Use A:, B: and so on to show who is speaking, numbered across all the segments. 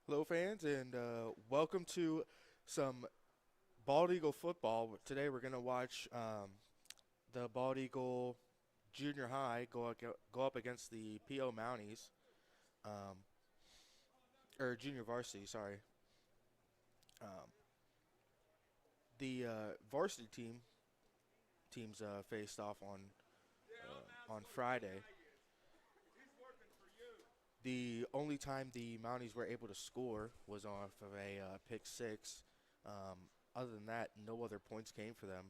A: Hello, fans, and welcome to some Bald Eagle football. Today, we're going to watch the Bald Eagle Junior High go up against the PO Mounties, um, or Junior Varsity. Sorry. Um, the varsity teams faced off on Friday. The only time the Mounties were able to score was off of a pick six. Other than that, no other points came for them.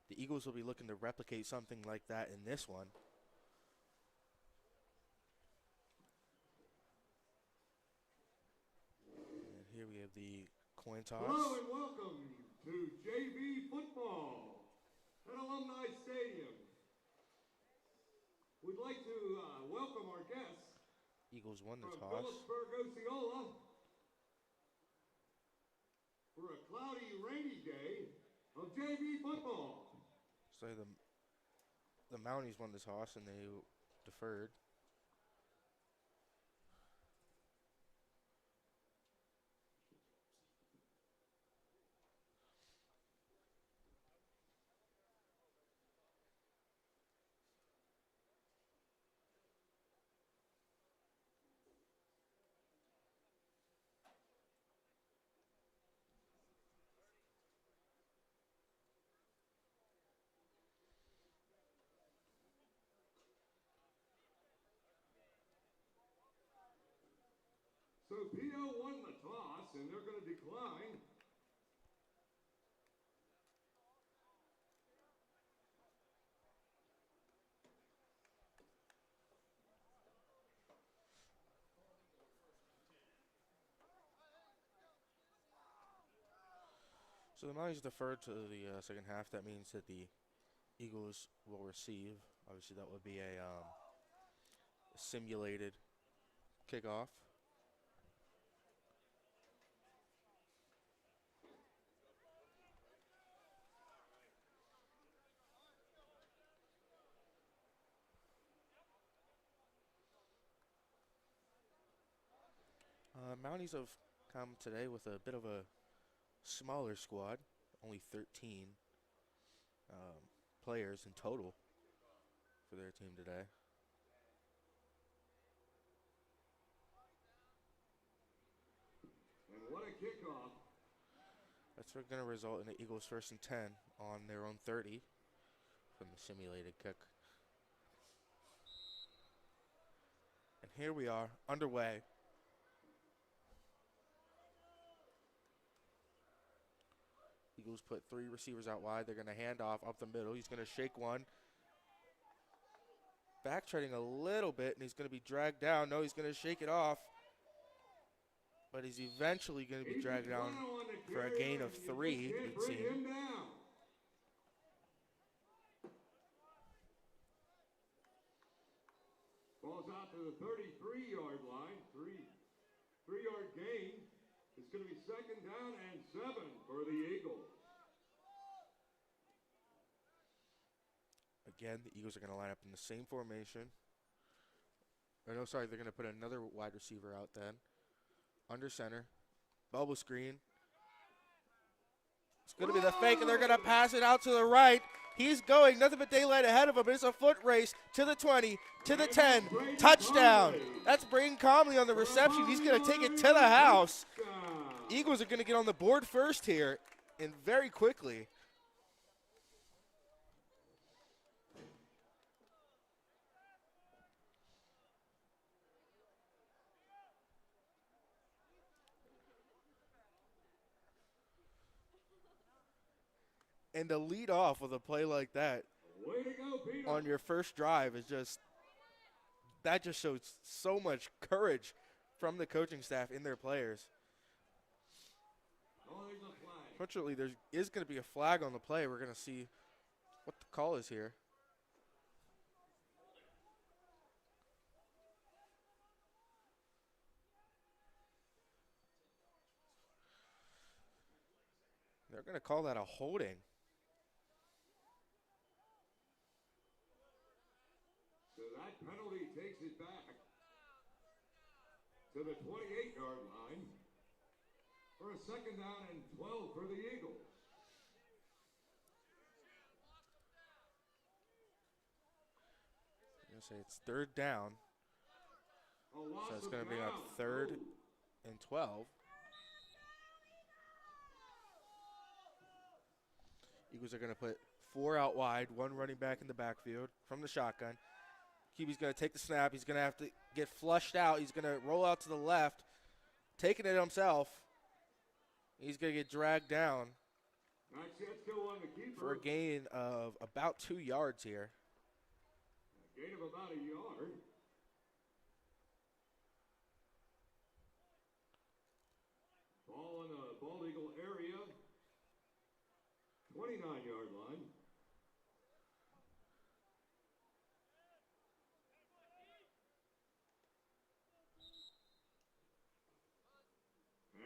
A: The Eagles will be looking to replicate something like that in this one. And here we have the coin toss.
B: Hello and welcome to JV football at Alumni Stadium. We'd like to welcome our guests
A: Eagles won the
B: from
A: toss.
B: Philipsburg-Osceola for a cloudy, rainy day of JV football.
A: So the Mounties won the toss and they deferred.
B: So PO won the toss and they're going to decline.
A: So the Mounties deferred to the second half. That means that the Eagles will receive. Obviously, that would be a simulated kickoff. Mounties have come today with a bit of a smaller squad, only 13 players in total for their team today.
B: And what a kickoff.
A: That's going to result in the Eagles 1st and 10 on their own 30 from the simulated kick. And here we are, underway. Eagles put three receivers out wide. They're going to hand off up the middle. He's going to shake one. Backtracking a little bit, and he's going to be dragged down. No, he's going to shake it off. But he's eventually going to be dragged down for a gain of 3, it seems.
B: Ball's out to the 33-yard line. Three-yard gain. It's going to be 2nd down and 7 for the Eagles.
A: Again, the Eagles are going to line up in the same formation. Or no, sorry, they're going to put another wide receiver out then. Under center. Bubble screen. It's going to be the fake, and they're going to pass it out to the right. He's going, nothing but daylight ahead of him, but it's a foot race to the 20, to the 10, touchdown. That's Braden Comley on the reception. He's going to take it to the house. Eagles are going to get on the board first here, and very quickly. And to lead off with a play like that on your first drive is that just shows so much courage from the coaching staff in their players. Fortunately, there is going to be a flag on the play. We're going to see what the call is here. They're going to call that a holding.
B: So that penalty takes it back to the 28-yard line for a second down and 12 for the Eagles.
A: I'm going to say it's third down. So it's going to bring up third and 12. Eagles are going to put 4 out wide, 1 running back in the backfield from the shotgun. QB's going to take the snap. He's going to have to get flushed out. He's going to roll out to the left, taking it himself. He's going to get dragged down for a gain of about 2 yards here.
B: A gain of about a yard. Ball in the Bald Eagle area, 29-yard line.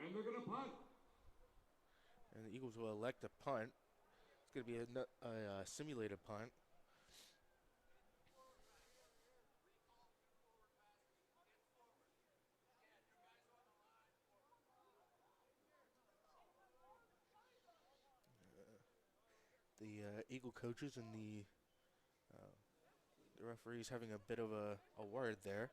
B: And they're going to punt.
A: And the Eagles will elect a punt. It's going to be a simulated punt. The Eagle coaches and the referees having a bit of a word there.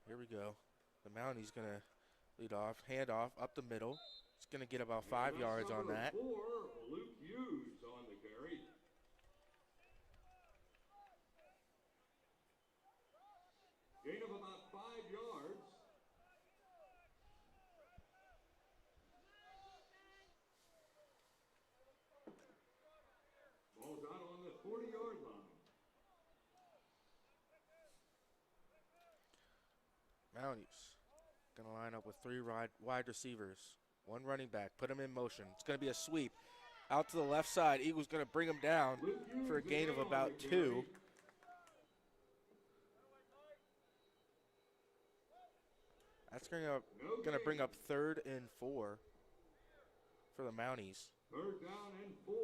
A: Here we go. The Mounties going to lead off, hand off, up the middle. It's going to get about 5 yards on that.
B: 4, Luke Hughes on the carry. Gain of about 5 yards. Ball's out on the 40-yard line.
A: Mounties going to line up with 3 wide receivers, 1 running back, put him in motion. It's going to be a sweep out to the left side. Eagles going to bring him down for a gain of about 2. That's going to bring up 3rd and 4 for the Mounties.
B: 3rd down and 4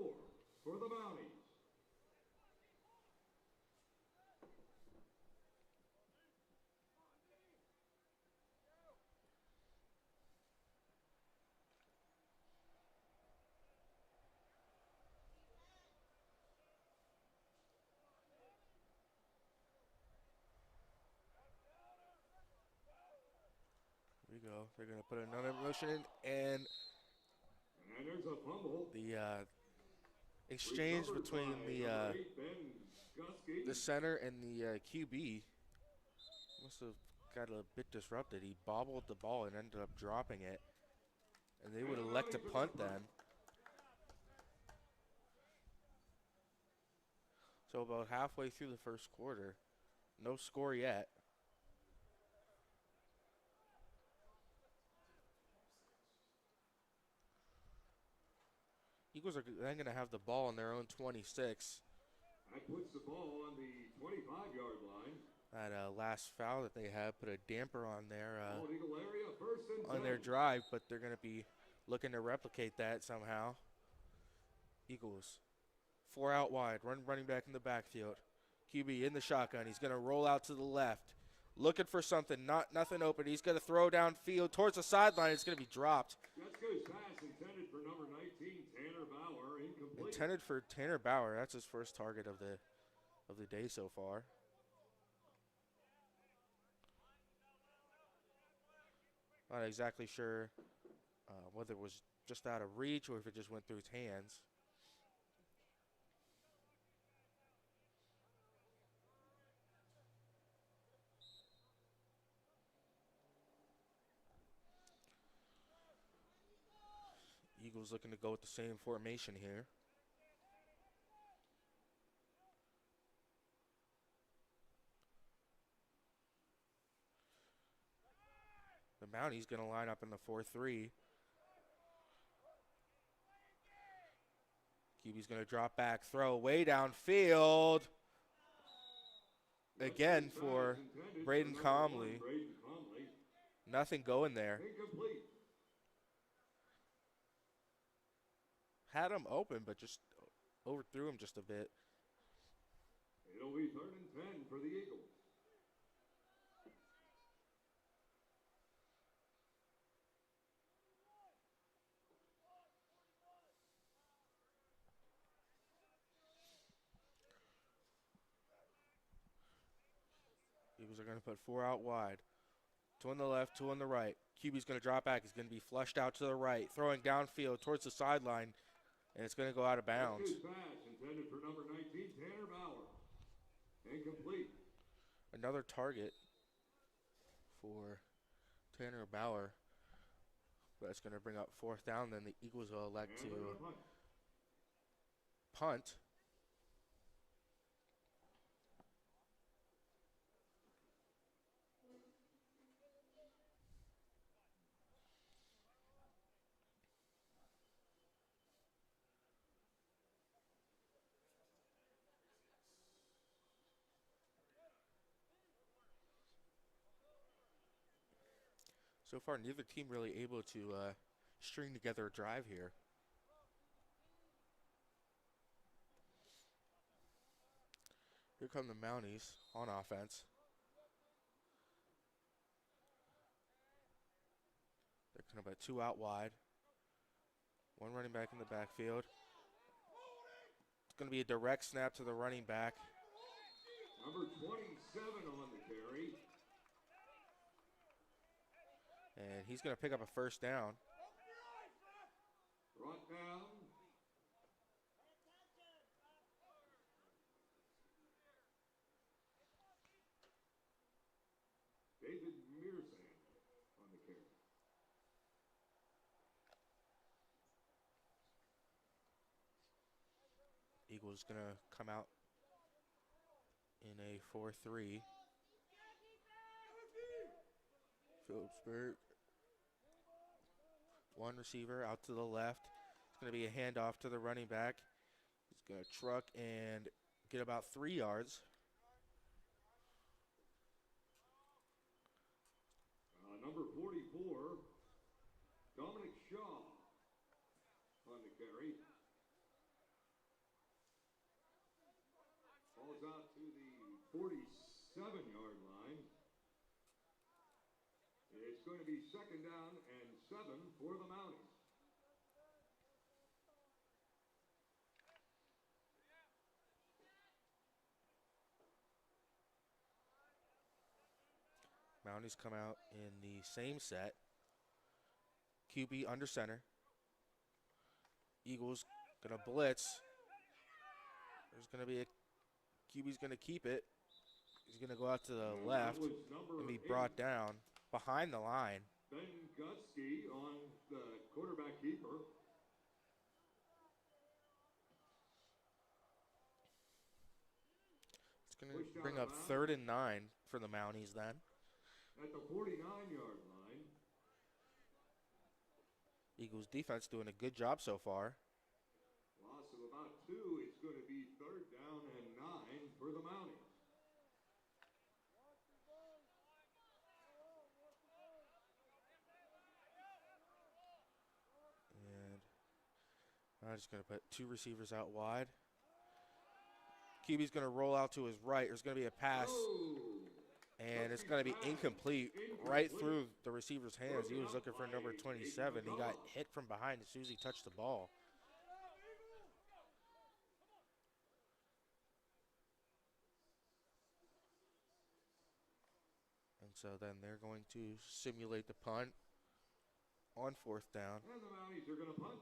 B: for the Mounties.
A: Here we go. They're going to put another motion in, and
B: there's a fumble.
A: The exchange between the center and the QB must have got a bit disrupted. He bobbled the ball and ended up dropping it, and they would elect to punt then. So about halfway through the first quarter, no score yet. Eagles are then going to have the ball on their own 26.
B: That puts the ball on the 25-yard line.
A: That last foul that they had put a damper on their
B: Eagle area, 1st and
A: on their drive, but they're going to be looking to replicate that somehow. Eagles, 4 out wide, running back in the backfield. QB in the shotgun. He's going to roll out to the left, looking for something. Nothing open. He's going to throw downfield towards the sideline. It's going to be dropped.
B: Jessica's pass intended for number 19, Tanner Bauer, incomplete.
A: Intended for Tanner Bauer. That's his first target of the day so far. Not exactly sure whether it was just out of reach or if it just went through his hands. Eagles looking to go with the same formation here. The Mounties going to line up in the 4-3. QB's going to drop back, throw way downfield. Again for Braden Comley. Nothing going there.
B: Incomplete.
A: Had him open, but just overthrew him just a bit.
B: It'll be 3rd and 10 for the Eagles.
A: Eagles are going to put 4 out wide. 2 on the left, 2 on the right. QB's going to drop back. He's going to be flushed out to the right, throwing downfield towards the sideline, and it's going to go out of bounds.
B: Pass intended for number 19, Tanner Bauer. Incomplete.
A: Another target for Tanner Bauer. That's going to bring up 4th down. Then the Eagles will elect to punt. So far, neither team really able to string together a drive here. Here come the Mounties on offense. They're going to put 2 out wide. 1 running back in the backfield. It's going to be a direct snap to the running back.
B: Number 27 on the carry.
A: And he's going to pick up a 1st down.
B: Brought down. David Mearsan on the carry.
A: Eagles going to come out in a 4-3. Philipsburg. 1 receiver out to the left. It's going to be a handoff to the running back. He's going to truck and get about 3 yards.
B: Number 44, Dominic Shaw on the carry. Falls out to the 47-yard line. It's going to be 2nd down and 7 for the Mounties.
A: Mounties come out in the same set. QB under center. Eagles going to blitz. There's going to be a QB's going to keep it. He's going to go out to the left and be brought down behind the line.
B: Ben Gutsky on the quarterback keeper.
A: It's going to bring up 3rd and 9 for the Mounties then.
B: At the 49-yard line.
A: Eagles defense doing a good job so far.
B: Loss of about 2. It's going to be 3rd down and 9 for the Mounties.
A: And I'm just going to put 2 receivers out wide. QB's going to roll out to his right. There's going to be a pass. And it's going to be incomplete right through the receiver's hands. He was looking for number 27. He got hit from behind as soon as he touched the ball. And so then they're going to simulate the punt on 4th down.
B: And the Mounties are going to punt.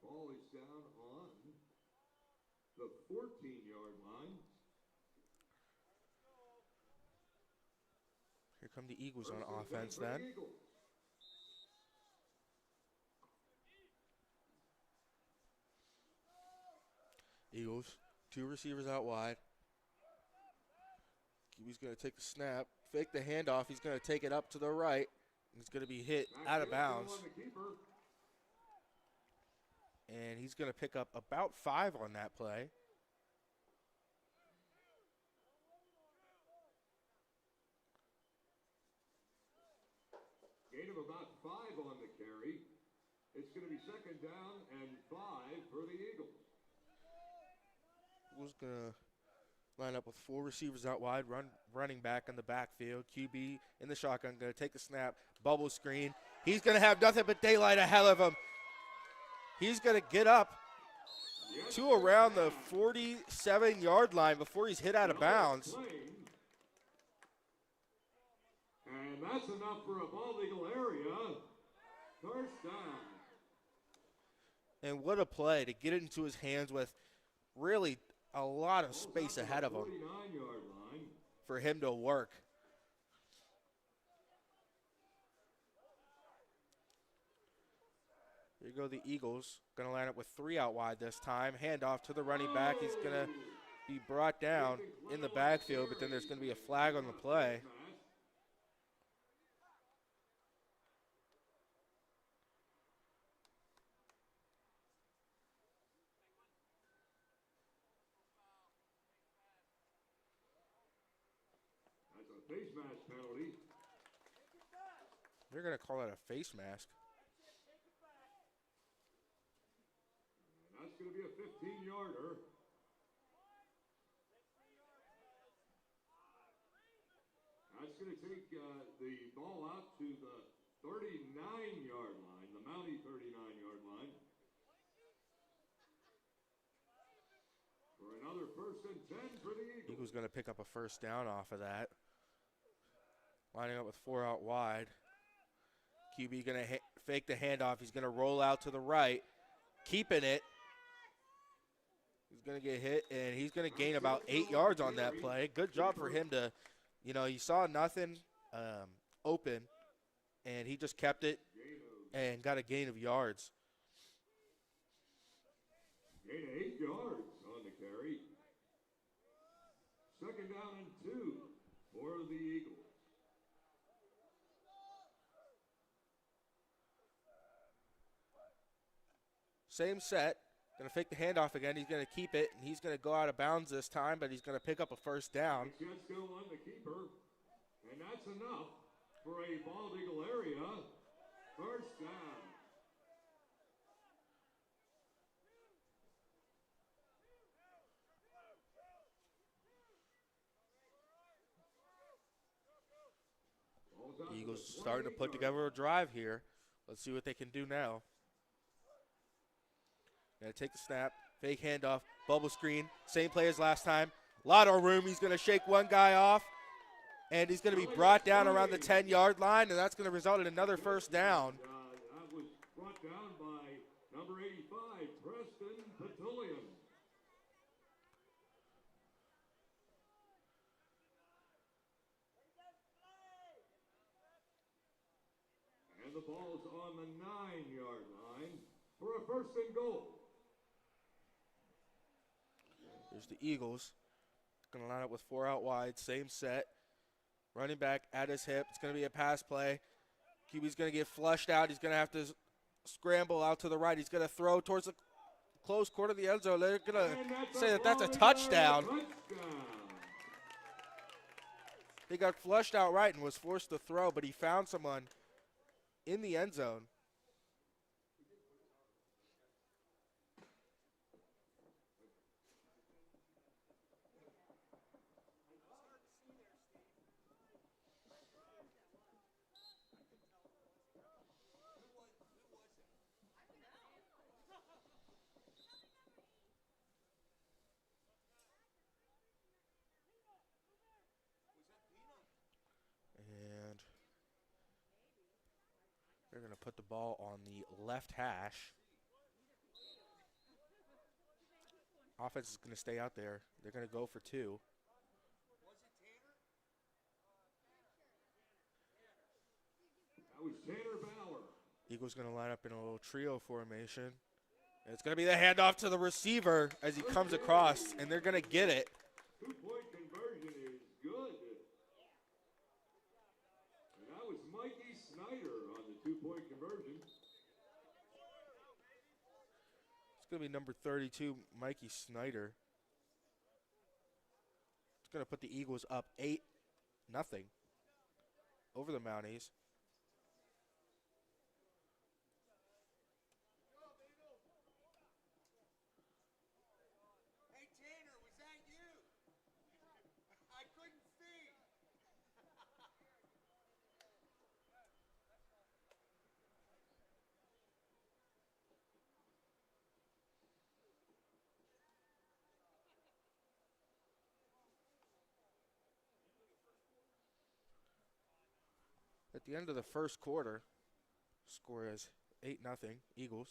B: Ball is down on the 14-yard line.
A: Here come the Eagles on offense then. Eagles, 2 receivers out wide. QB's going to take the snap, fake the handoff. He's going to take it up to the right. He's going to be hit out of bounds. And he's going to pick up about 5 on that play.
B: Gain of about 5 on the carry. It's going to be second down and 5 for the Eagles.
A: Eagles going to line up with 4 receivers out wide, running back in the backfield. QB in the shotgun, going to take the snap, bubble screen. He's going to have nothing but daylight ahead of him. He's going to get up to around the 47-yard line before he's hit out of bounds.
B: And that's enough for a bald eagle area. First down.
A: And what a play to get it into his hands with really a lot of space ahead of him for him to work. Here you go, the Eagles. Going to line up with 3 out wide this time. Handoff to the running back. He's going to be brought down in the backfield, but then there's going to be a flag on the play.
B: That's a face mask penalty.
A: They're going to call that a face mask.
B: That's going to be a 15-yarder. That's going to take the ball out to the 39-yard line, the Mountie 39-yard line. For another first and 10 for the Eagles.
A: Eagles going to pick up a first down off of that. Lining up with 4 out wide. QB going to fake the handoff. He's going to roll out to the right, keeping it. He's going to get hit, and he's going to gain about 8 yards on that play. Good job for him to, he saw nothing open, and he just kept it and got a gain of yards.
B: Gain of 8 yards on the carry. Second down and 2 for the Eagles.
A: Same set. Going to fake the handoff again. He's going to keep it, and he's going to go out of bounds this time, but he's going to pick up a first down.
B: Chance still on the keeper, and that's enough for a bald eagle area. First down.
A: The Eagles starting to put together a drive here. Let's see what they can do now. Going to take the snap, fake handoff, bubble screen, same play as last time. A lot of room. He's going to shake one guy off, and he's going to be brought down around the 10-yard line, and that's going to result in another first down.
B: That was brought down by number 85, Preston Petulian. And the ball's on the 9-yard line for a first and goal.
A: There's the Eagles. Going to line up with 4 out wide, same set. Running back at his hip. It's going to be a pass play. QB's going to get flushed out. He's going to have to scramble out to the right. He's going to throw towards the close quarter of the end zone. They're going to say that that's a touchdown. He got flushed out right and was forced to throw, but he found someone in the end zone. And they're going to put the ball on the left hash. Offense is going to stay out there. They're going to go for 2.
B: That was Tanner Bauer.
A: Eagles going to line up in a little trio formation. And it's going to be the handoff to the receiver as he comes across, and they're going to get it.
B: 2-point conversion is good. And that was Mikey Snyder on the 2-point conversion.
A: It's going to be number 32, Mikey Snyder. It's going to put the Eagles up 8-0 over the Mounties.
C: Hey, Tanner, was that you? I couldn't see.
A: At the end of the first quarter, score is 8-0 Eagles.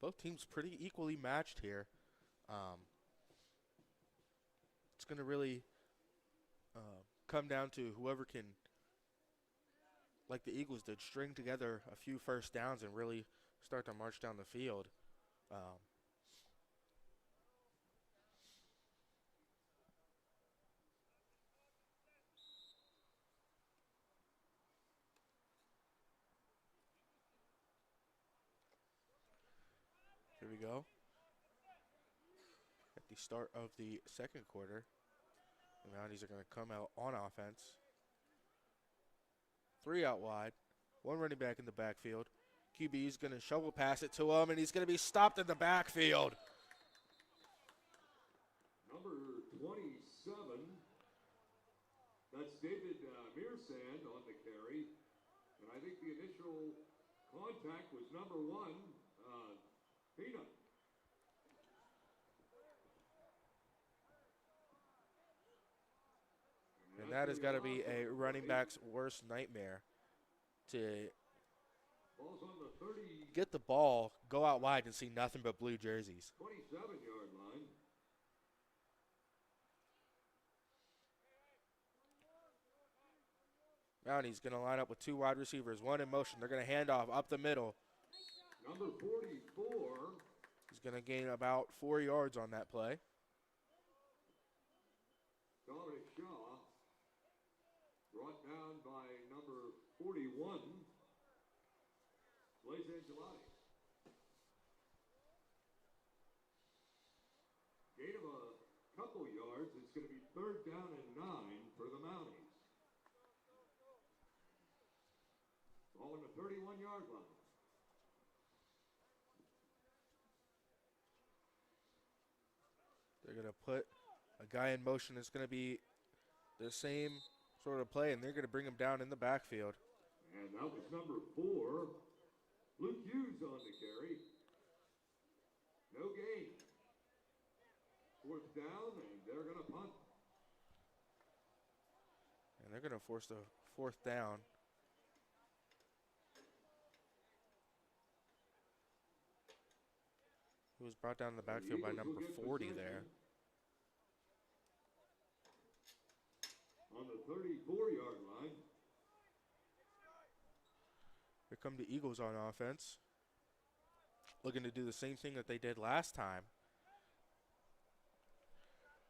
A: Both teams pretty equally matched here. It's going to really come down to whoever can, like the Eagles did, string together a few first downs and really start to march down the field. Here we go. At the start of the second quarter, the Mounties are going to come out on offense. 3 out wide, 1 running back in the backfield. QB is going to shovel pass it to him, and he's going to be stopped in the backfield.
B: Number 27, that's David Mearsand on the carry. And I think the initial contact was number 1, Peanut.
A: And that has got to be a running back's worst nightmare to
B: Ball's on the 30,
A: get the ball, go out wide, and see nothing but blue jerseys.
B: 27-yard line.
A: Mounties going to line up with 2 wide receivers, 1 in motion. They're going to hand off up the middle.
B: Number 44,
A: He's going to gain about 4 yards on that play.
B: Dominic Shaw, brought down by number 41, Blaise Angelotti. Gain of a couple yards. It's going to be 3rd down and 9 for the Mounties. Ball on the 31-yard line.
A: They're going to put a guy in motion. It's going to be the same sort of play, and they're going to bring him down in the backfield.
B: And that was number 4, Luke Hughes on the carry. No gain. 4th down, and they're going to punt.
A: And they're going to force the 4th down. He was brought down in the backfield by number 40 there.
B: On the 34-yard line.
A: Here come the Eagles on offense. Looking to do the same thing that they did last time.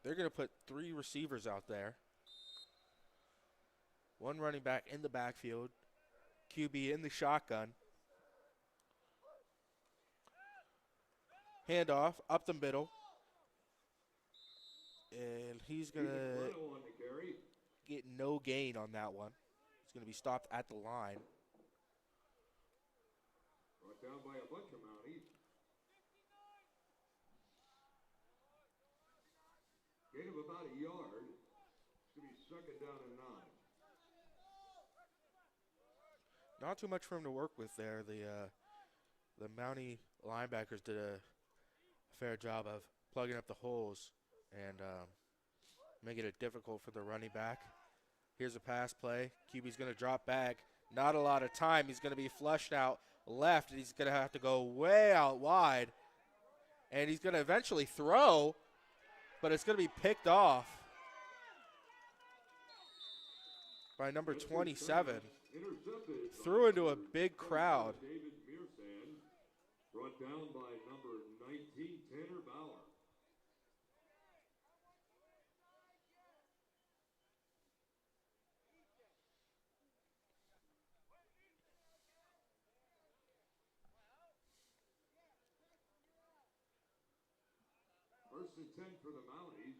A: They're going to put 3 receivers out there. 1 running back in the backfield. QB in the shotgun. Handoff up the middle. And he's going to get no gain on that one. He's going to be stopped at the line.
B: Brought down by a bunch of Mounties. Gain of about a yard. It's going to be 2nd down and 9.
A: Not too much for him to work with there. The Mountie linebackers did a fair job of plugging up the holes and making it difficult for the running back. Here's a pass play. QB's going to drop back. Not a lot of time. He's going to be flushed out left, and he's going to have to go way out wide. And he's going to eventually throw, but it's going to be picked off by number 27. Threw into a big crowd.
B: David Mearsan, brought down by number 19, Tanner Bauer. First and 10 for the Mounties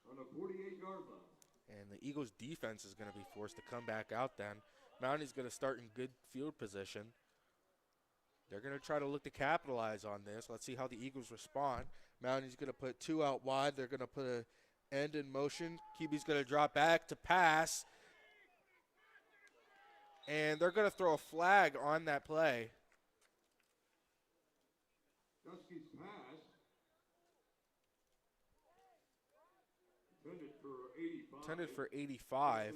B: on the 48-yard line.
A: And the Eagles' defense is going to be forced to come back out then. Mounties going to start in good field position. They're going to try to look to capitalize on this. Let's see how the Eagles respond. Mounties going to put 2 out wide. They're going to put an end in motion. QB's going to drop back to pass. And they're going to throw a flag on that play.
B: Dusky's pass intended for 85.
A: Intended for 85.
B: And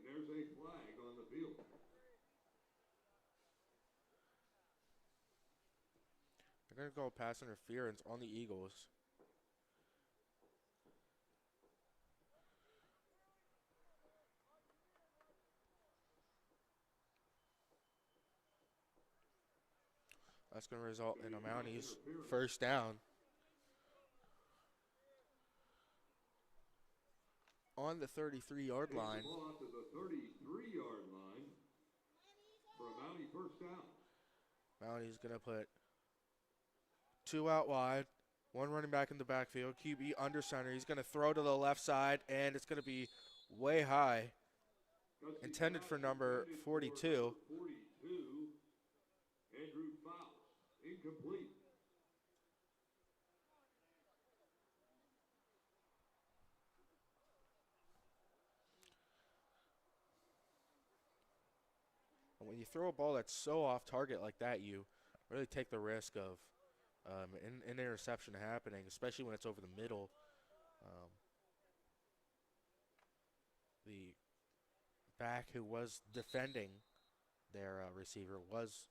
B: there's a flag on the field.
A: They're going to go pass interference on the Eagles. That's going to result in a Mounties first down. On the 33-yard line.
B: Ball out to the 33-yard line for a Mountie first down.
A: Mounties going to put 2 out wide, 1 running back in the backfield. QB under center. He's going to throw to the left side, and it's going to be way high. Intended for number 42.
B: 42, Andrew Faust, incomplete.
A: And when you throw a ball that's so off target like that, you really take the risk of an interception happening, especially when it's over the middle. The back who was defending their receiver was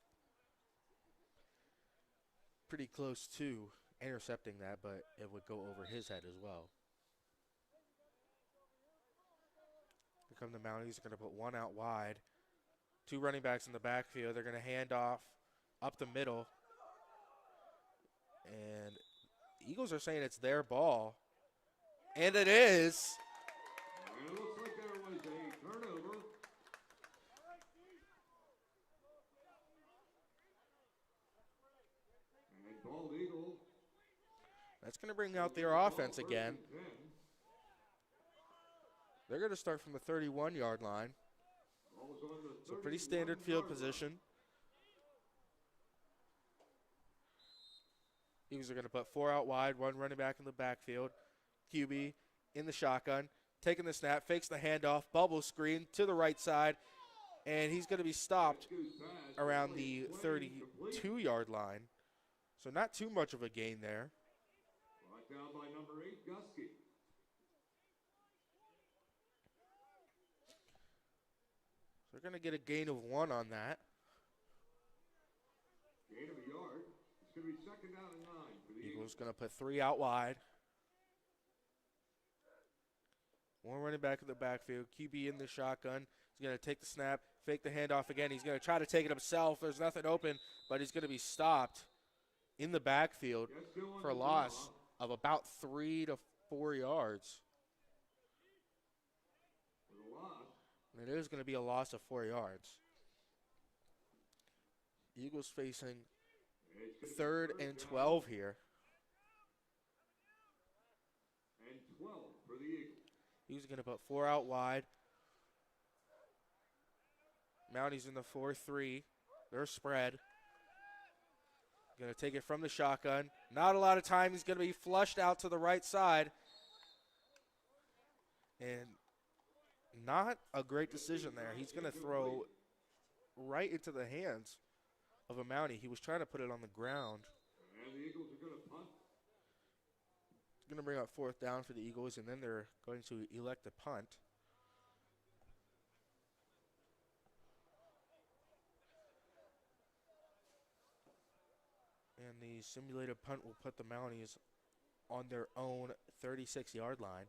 A: pretty close to intercepting that, but it would go over his head as well. Here come the Mounties. They're going to put 1 out wide. 2 running backs in the backfield. They're going to hand off up the middle. And the Eagles are saying it's their ball. And it is.
B: And it looks like there was a turnover. And Bald Eagle.
A: That's going to bring out their offense again. They're going to start from the 31-yard line. So pretty standard field position. Eagles are going to put 4 out wide, 1 running back in the backfield. QB in the shotgun, taking the snap, fakes the handoff, bubble screen to the right side, and he's going to be stopped around the 32-yard line. So not too much of a gain there.
B: Brought down by number 8, Gusky.
A: They're going to get a gain of 1 on that.
B: Gain of a yard. It's going to be 2nd down and 9 for the Eagles.
A: Eagles going to put 3 out wide. 1 running back in the backfield. QB in the shotgun. He's going to take the snap, fake the handoff again. He's going to try to take it himself. There's nothing open, but he's going to be stopped in the backfield for a loss of about 3 to 4 yards. And it is going to be a loss of 4 yards. Eagles facing 3rd and 12 here.
B: And 12 for the Eagles.
A: He's going to put 4 out wide. Mounties in the 4-3. They're spread. Going to take it from the shotgun. Not a lot of time. He's going to be flushed out to the right side. And not a great decision there. He's going to throw right into the hands of a Mountie. He was trying to put it on the ground.
B: And the Eagles are going to punt.
A: going to bring up 4th down for the Eagles, and then they're going to elect a punt. And the simulated punt will put the Mounties on their own 36-yard line.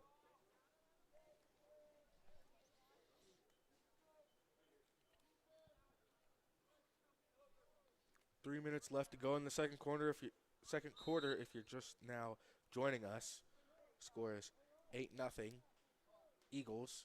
A: Three minutes left to go in the second quarter. If you're just now joining us, score is 8-0 Eagles.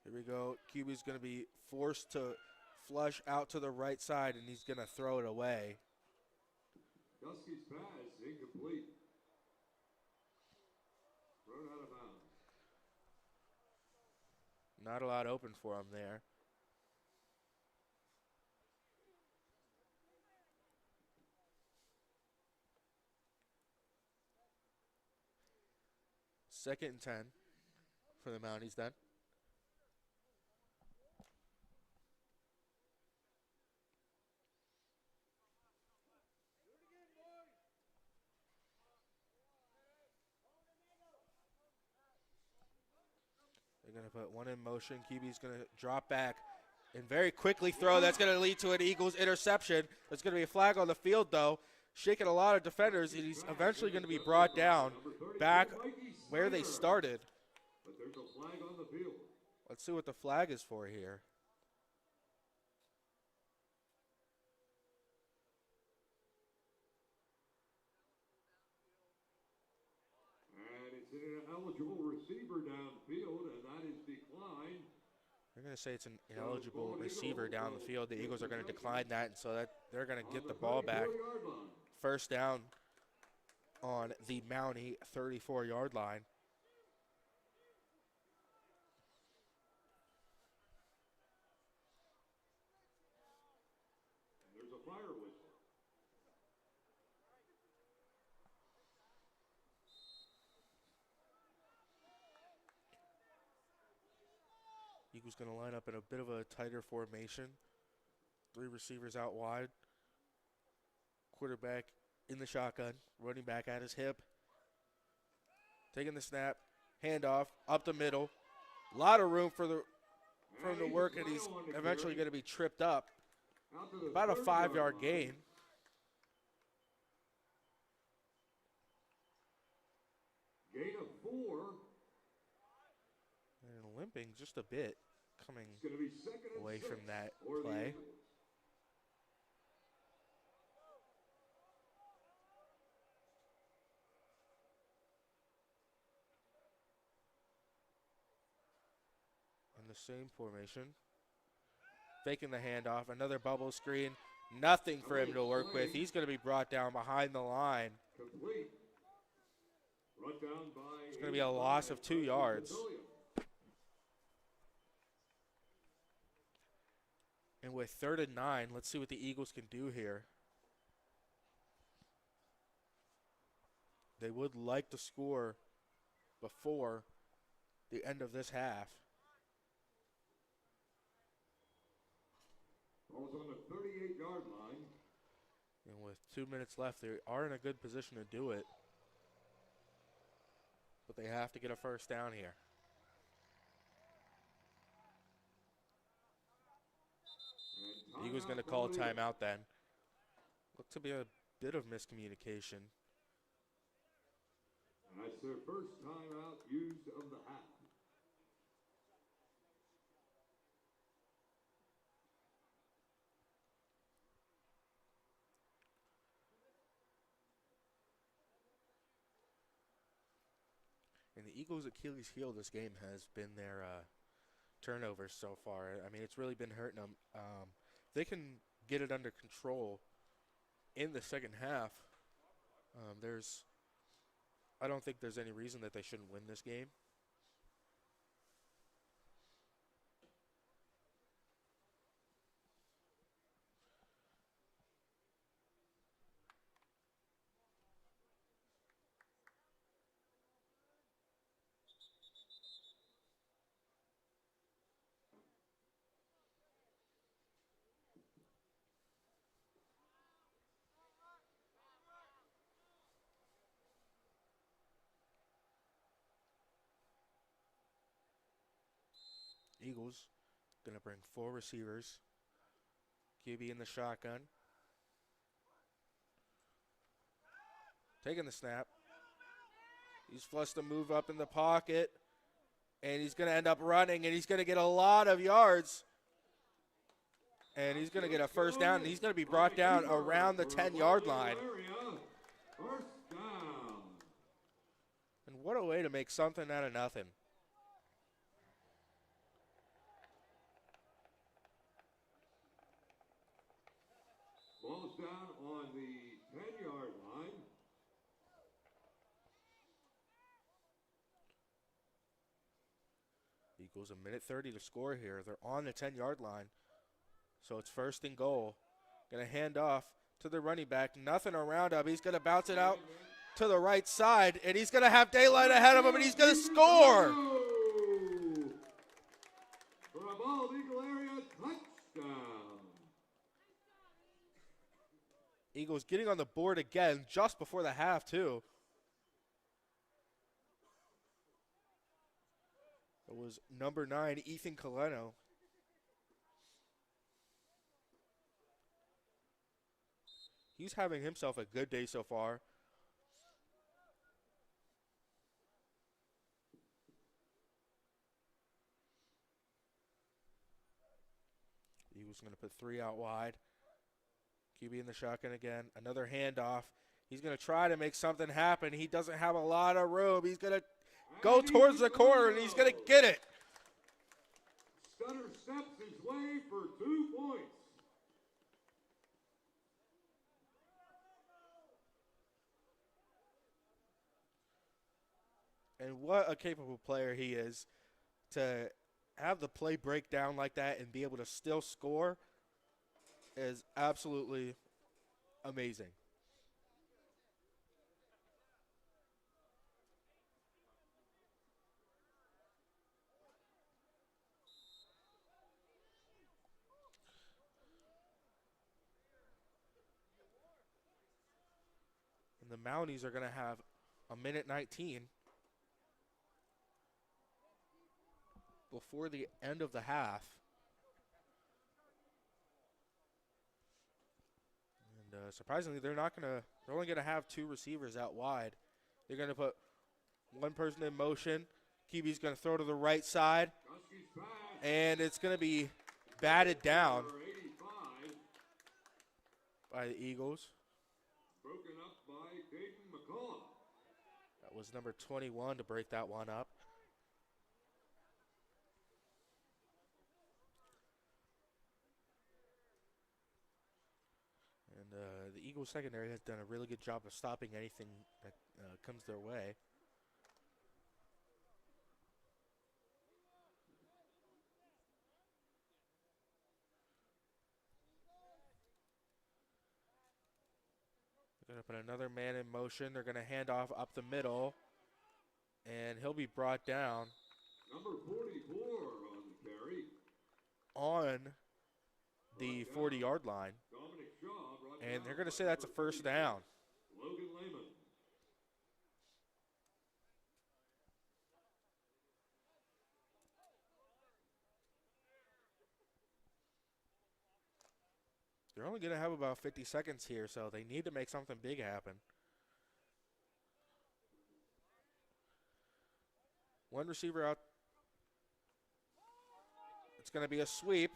A: Here we go. QB's going to be forced to flush out to the right side, and he's going to throw it away.
B: Gusky's pass incomplete. Thrown out of bounds.
A: Not a lot open for him there. Second and 10 for the Mounties then. They're going to put one in motion. QB's going to drop back and very quickly throw. That's going to lead to an Eagles interception. There's going to be a flag on the field, though. Shaking a lot of defenders, and he's eventually going to be brought down back where they started.
B: But there's a flag on the field.
A: Let's see what the flag is for here.
B: And it's an ineligible receiver downfield, and that is declined.
A: They're going to say it's an ineligible receiver down the field. The Eagles are going to decline that, and so that they're going to get the ball back. First down on the Mountie 34-yard line.
B: There's a fire whistle.
A: Eagles going to line up in a bit of a tighter formation. 3 receivers out wide. Quarterback in the shotgun, running back at his hip. Taking the snap, handoff, up the middle. A lot of room for him to work, and he's eventually going to be tripped up. About a 5-yard gain.
B: Gain of 4.
A: And limping just a bit, coming
B: It's going to be second and
A: away
B: 6
A: from that
B: for the
A: play.
B: Eagles.
A: In the same formation. Faking the handoff, another bubble screen. Nothing for him to work with. He's going to be brought down behind the line.
B: Complete. Brought down by
A: It's going to be a loss of 2 yards. And with 3rd and 9, let's see what the Eagles can do here. They would like to score before the end of this half.
B: Ball's on the 38-yard line.
A: And with 2 minutes left, they are in a good position to do it. But they have to get a first down here. The Eagles going to call a timeout then. Looked to be a bit of miscommunication.
B: And that's their first timeout used of the half.
A: And the Eagles' Achilles heel this game has been their turnovers so far. I mean, it's really been hurting them. They can get it under control in the second half. I don't think there's any reason that they shouldn't win this game. Eagles going to bring 4 receivers. QB in the shotgun. Taking the snap. He's flushed to move up in the pocket. And he's going to end up running, and he's going to get a lot of yards. And he's going to get a first down, and he's going to be brought down around the 10-yard line.
B: First down.
A: And what a way to make something out of nothing.
B: Ball's down on the 10-yard line.
A: Eagles a minute 30 to score here. They're on the 10-yard line. So it's first and goal. Going to hand off to the running back. Nothing around him. He's going to bounce it out to the right side, and he's going to have daylight ahead of him, and he's going to score.
B: For a bald eagle area touchdown.
A: Eagles getting on the board again just before the half, too. It was number 9, Ethan Coleno. He's having himself a good day so far. Eagles going to put 3 out wide. QB in the shotgun again. Another handoff. He's going to try to make something happen. He doesn't have a lot of room. He's going to go towards the corner, and he's going to get it.
B: Scudder steps his way for 2 points.
A: And what a capable player he is to have the play break down like that and be able to still score is absolutely amazing. And the Mounties are going to have a minute 19 before the end of the half. And surprisingly, they're only going to have 2 receivers out wide. They're going to put one person in motion. QB's going to throw to the right side, and it's going to be batted down by the Eagles.
B: Broken up by Caden McCullough.
A: That was number 21 to break that one up. And the Eagles secondary has done a really good job of stopping anything that comes their way. They're going to put another man in motion. They're going to hand off up the middle, and he'll be brought down
B: Number 44 on the carry.
A: on the 40-yard line.
B: Dominic Shaw brought
A: And
B: down
A: they're going to
B: by
A: say that's a
B: number
A: first
B: 36,
A: down.
B: Logan Lehman.
A: They're only going to have about 50 seconds here, so they need to make something big happen. One receiver out. It's going to be a sweep.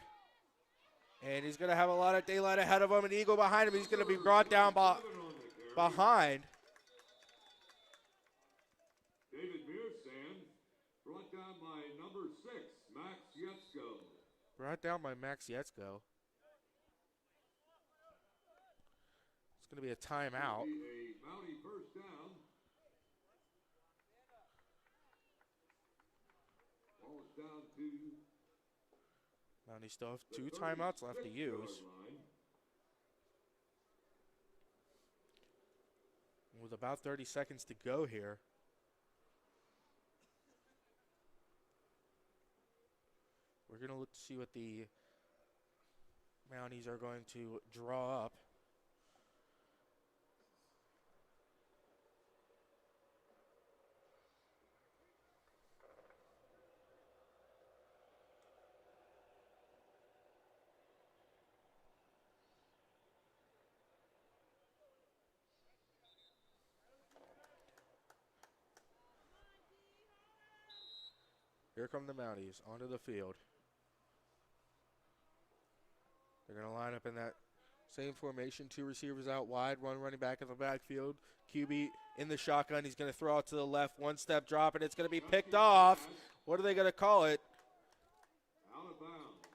A: And he's going to have a lot of daylight ahead of him. An Eagle behind him. He's going to be brought down behind.
B: David Mearsan brought down by number 6, Max Yetzko.
A: Brought down by Max Yetzko. It's going to be a timeout.
B: A Mountie first down. Ball is down to
A: Mountie still have
B: the
A: 2 timeouts left to
B: 36-yard
A: use.
B: line.
A: With about 30 seconds to go here. We're going to look to see what the Mounties are going to draw up. Here come the Mounties onto the field. They're going to line up in that same formation. 2 receivers out wide, 1 running back in the backfield. QB in the shotgun. He's going to throw out to the left. 1-step drop, and it's going to be picked off. What are they going to call it?
B: Out of bounds.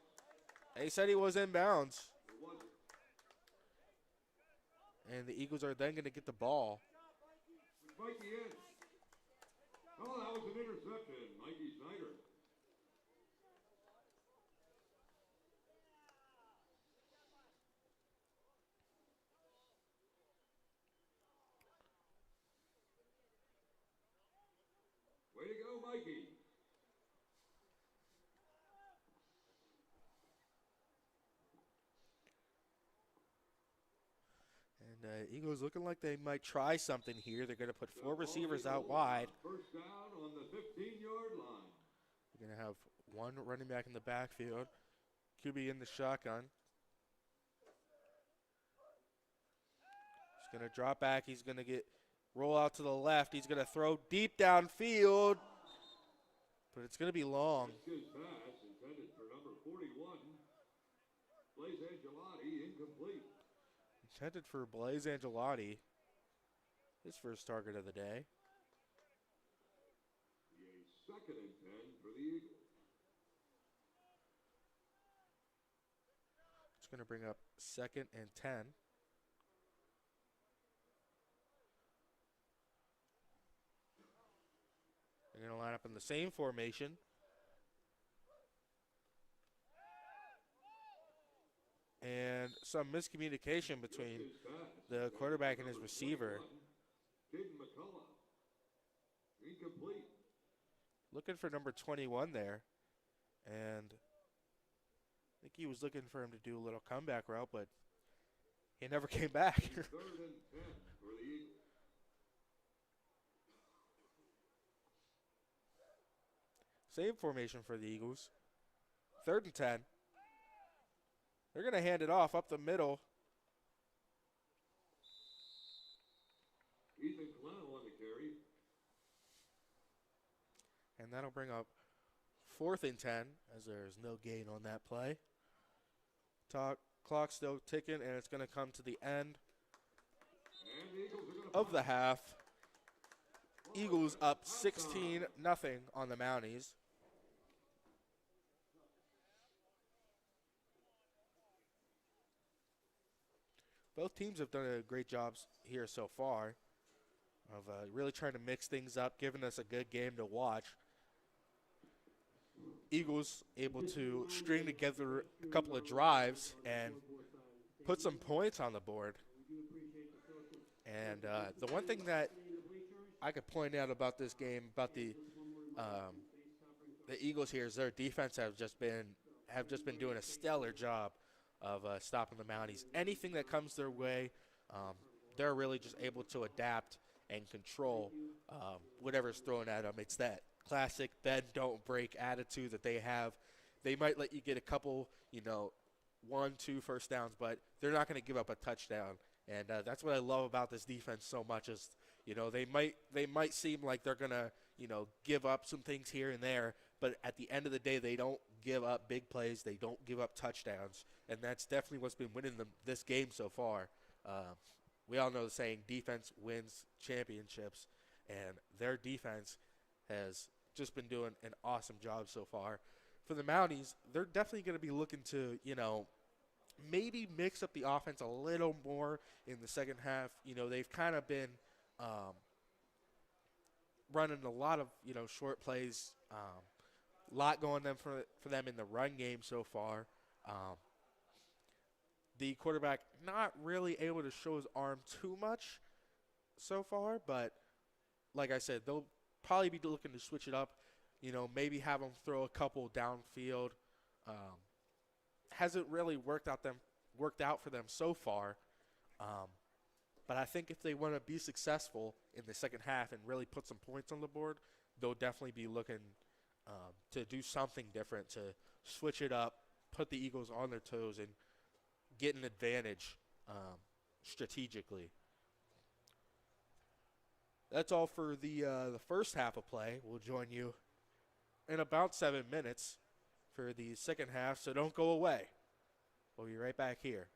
A: They said he was in bounds.
B: It wasn't.
A: And the Eagles are then going to get the ball.
B: Mikey in. Oh, that was an interception. Mikey Snyder. Way to go, Mikey.
A: And Eagles looking like they might try something here. They're going to put 4 receivers out wide.
B: First down on the 15-yard line.
A: They're going to have 1 running back in the backfield. QB in the shotgun. He's going to drop back. He's going to roll out to the left. He's going to throw deep downfield. But it's going to be long.
B: His pass intended for number 41. Blaze Angelotti incomplete.
A: Intended for Blaze Angelotti. His first target of the day.
B: A 2nd and 10 for the Eagles.
A: It's going to bring up 2nd and 10. They're going to line up in the same formation. And some miscommunication between the quarterback and his receiver.
B: Caden McCullough. Incomplete.
A: Looking for number 21 there. And I think he was looking for him to do a little comeback route, but he never came back.
B: 3rd and 10 for the Eagles.
A: Same formation for the Eagles. 3rd and 10. They're going to hand it off up the middle.
B: Ethan Clow on the carry.
A: And that'll bring up 4th and 10 as there's no gain on that play. Clock still ticking, and it's going to come to the end
B: And the Eagles are going to
A: of the half. Eagles up 16-0 on the Mounties. Both teams have done a great job here so far of really trying to mix things up, giving us a good game to watch. Eagles able to string together a couple of drives and put some points on the board. And the one thing that I could point out about this game, about the Eagles here, is their defense have just been doing a stellar job of stopping the Mounties. Anything that comes their way, they're really just able to adapt and control whatever's thrown at them. It's that classic bend, don't break attitude that they have. They might let you get a couple, 1-2 first downs, but they're not going to give up a touchdown. And that's what I love about this defense so much is, they might seem like they're going to, give up some things here and there, but at the end of the day, they don't give up big plays. They don't give up touchdowns, and that's definitely what's been winning them this game so far. We all know the saying, defense wins championships, and their defense has just been doing an awesome job so far. For the Mounties, they're definitely going to be looking to, maybe mix up the offense a little more in the second half. They've kind of been running a lot of, short plays, a lot going for them in the run game so far. The quarterback not really able to show his arm too much so far, but like I said, they'll probably be looking to switch it up, maybe have him throw a couple downfield. Hasn't really worked out for them so far. But I think if they want to be successful in the second half and really put some points on the board, they'll definitely be looking to do something different, to switch it up, put the Eagles on their toes, and get an advantage strategically. That's all for the first half of play. We'll join you in about 7 minutes for the second half, so don't go away. We'll be right back here.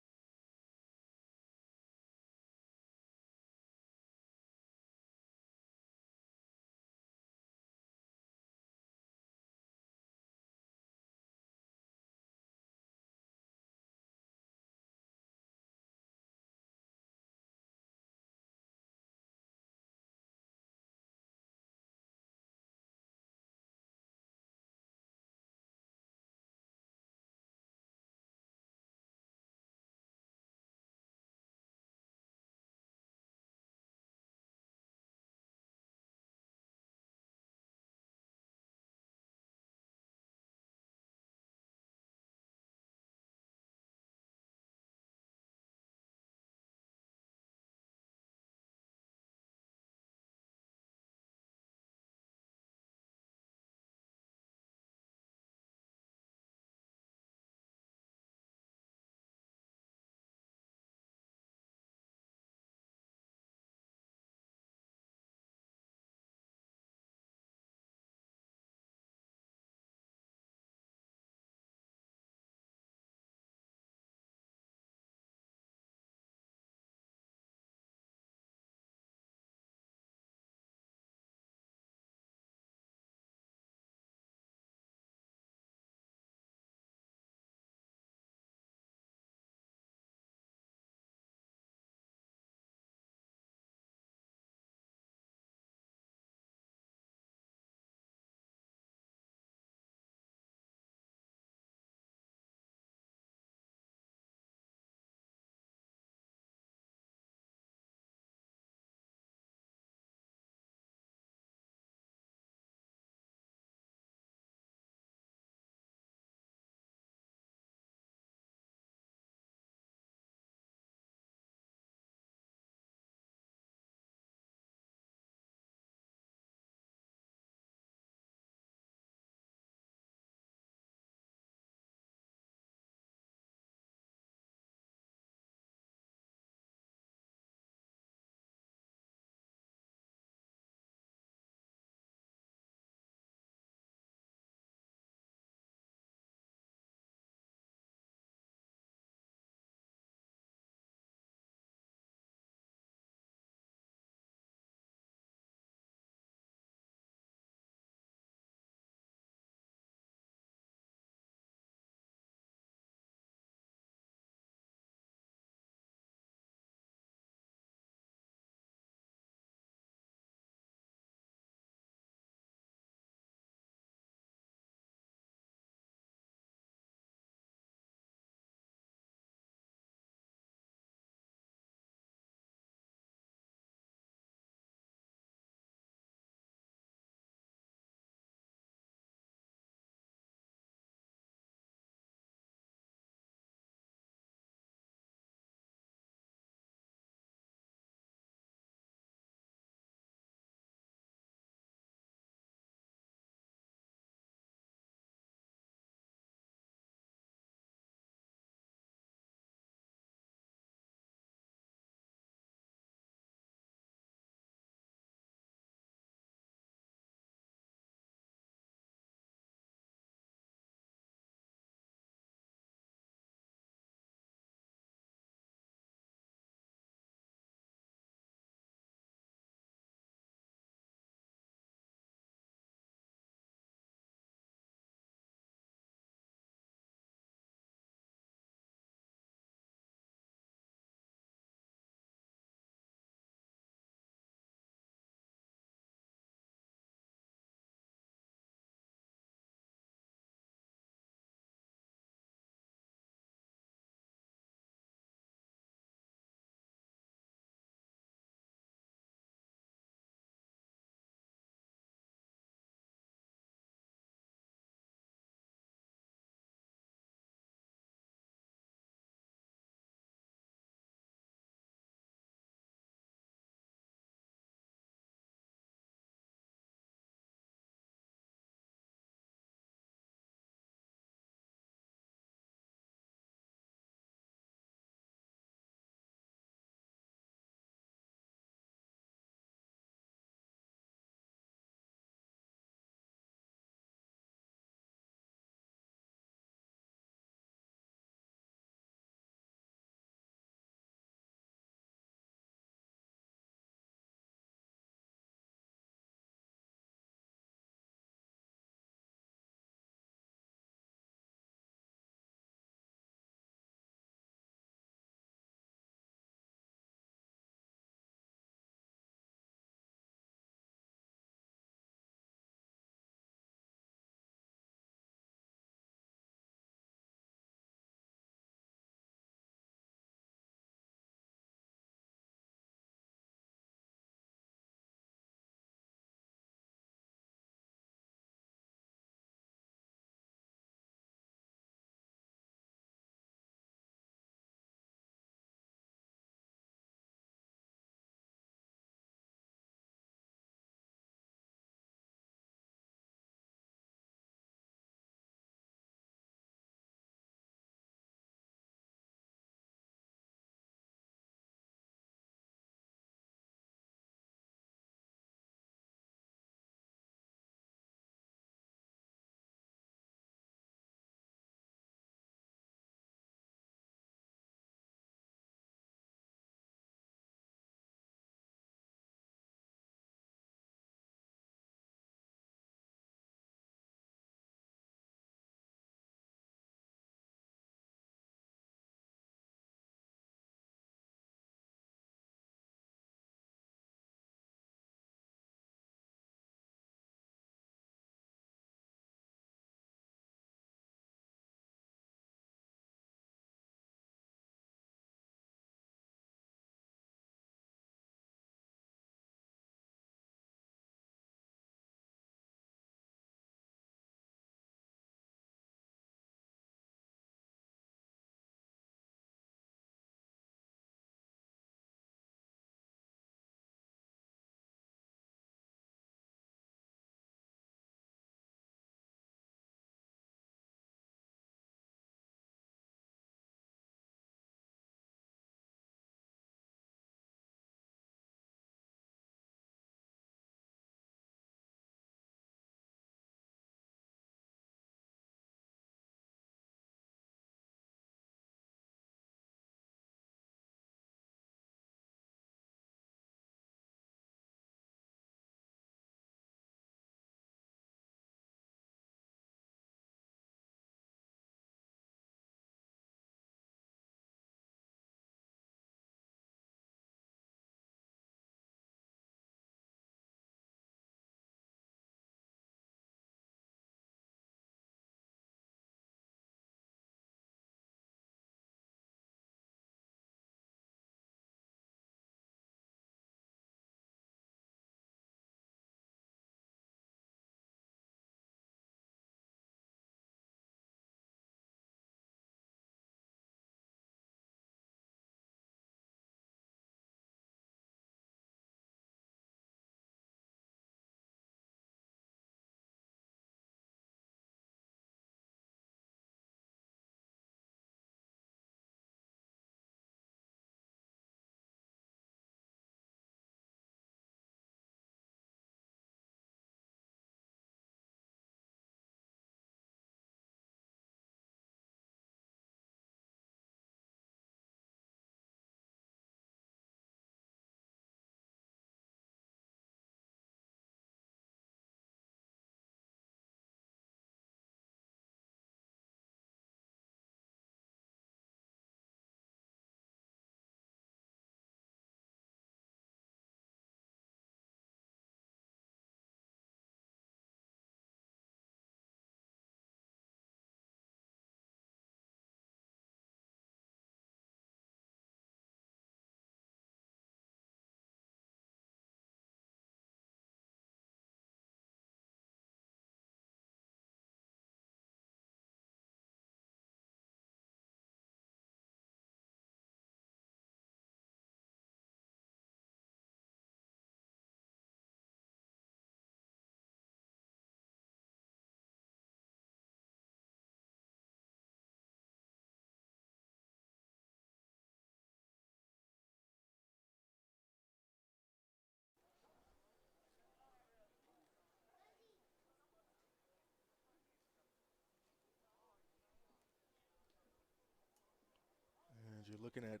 A: You're looking at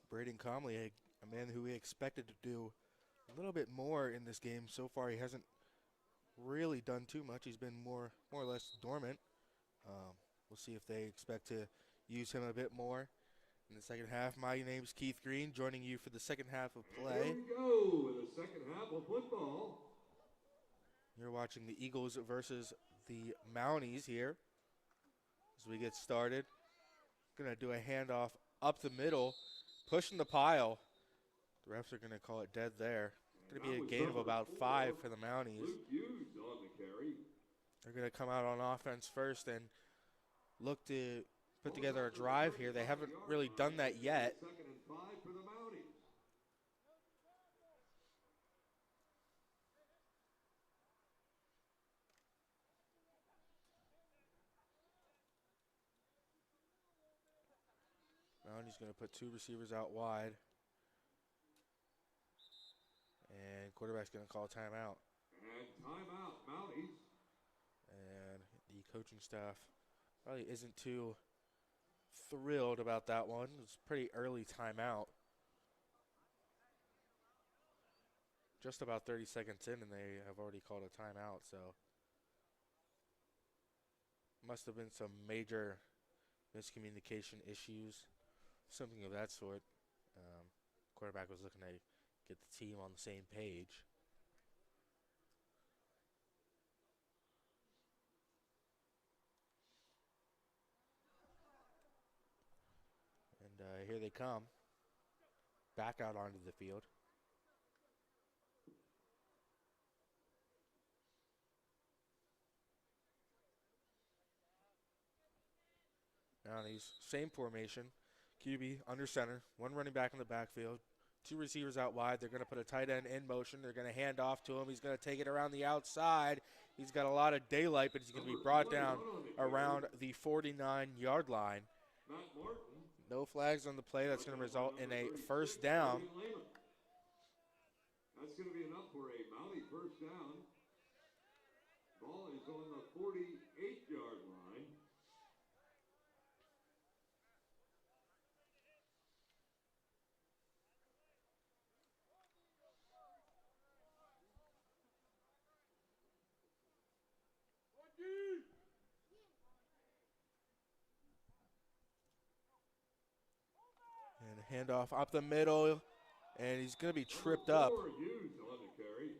A: Braden Comley, a man who we expected to do a little bit more in this game. So far, he hasn't really done too much. He's been more or less dormant. We'll see if they expect to use him a bit more in the second half. My name's Keith Green, joining you for the second half of play.
B: Here we go in the second half of football.
A: You're watching the Eagles versus the Mounties here as we get started. Going to do a handoff up the middle, pushing the pile. The refs are going to call it dead there. Going to be a gain of about 5 for the Mounties.
B: Luke Hughes on the carry.
A: They're going to come out on offense first and look to put together a drive here. They haven't really done that yet.
B: Second and 5 for the Mounties.
A: Mounties going to put 2 receivers out wide. And quarterback's going to call timeout.
B: And timeout, Mounties.
A: And the coaching staff probably isn't too thrilled about that one. It's a pretty early timeout. Just about 30 seconds in, and they have already called a timeout, so must have been some major miscommunication issues, something of that sort. Quarterback was looking to get the team on the same page. And here they come, back out onto the field. Mounties, same formation. QB under center, 1 running back in the backfield, 2 receivers out wide. They're going to put a tight end in motion. They're going to hand off to him. He's going to take it around the outside. He's got a lot of daylight, but he's going to be brought down around the 49-yard line.
B: Matt Martin.
A: No flags on the play. That's going to result in a first down.
B: That's going to be enough for a Mountie first down. Ball is on the 48-yard line.
A: And handoff up the middle, and he's going to be tripped up.
B: Hughes on the carry.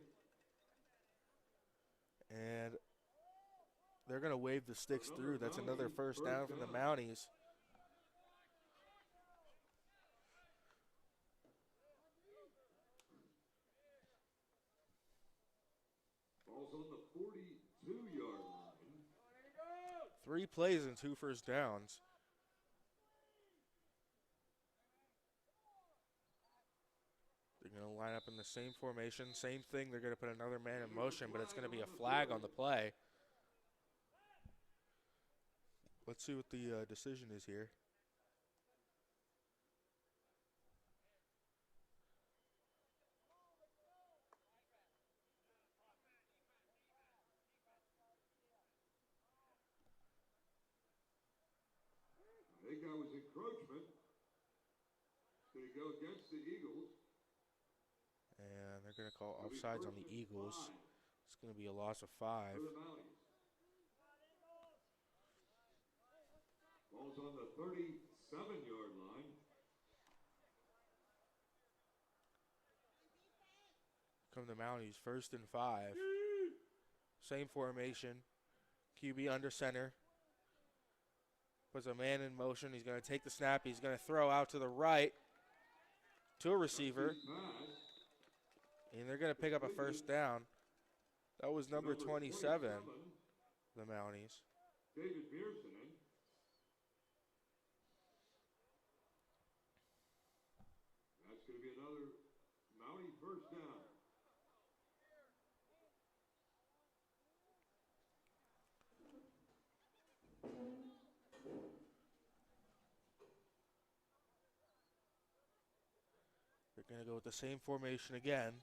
A: And they're going to wave the sticks through. That's another first down from the Mounties.
B: Ball's on the 42-yard line.
A: 3 plays and 2 first downs. They're going to line up in the same formation, same thing. They're going to put another man in motion, but it's going to be a flag on the play. Let's see what the decision is here.
B: I think that was encroachment. Going to go against the Eagles.
A: And they're going to call offsides on the Eagles. It's going to be a loss of 5.
B: Ball's on the 37-yard line.
A: Come the Mounties, 1st and 5. Same formation. QB under center. Puts a man in motion. He's going to take the snap. He's going to throw out to the right to a receiver. And they're going to pick up a first down. That was number 27, the Mounties.
B: David Pearson. That's going to be another Mountie first down.
A: They're going to go with the same formation again.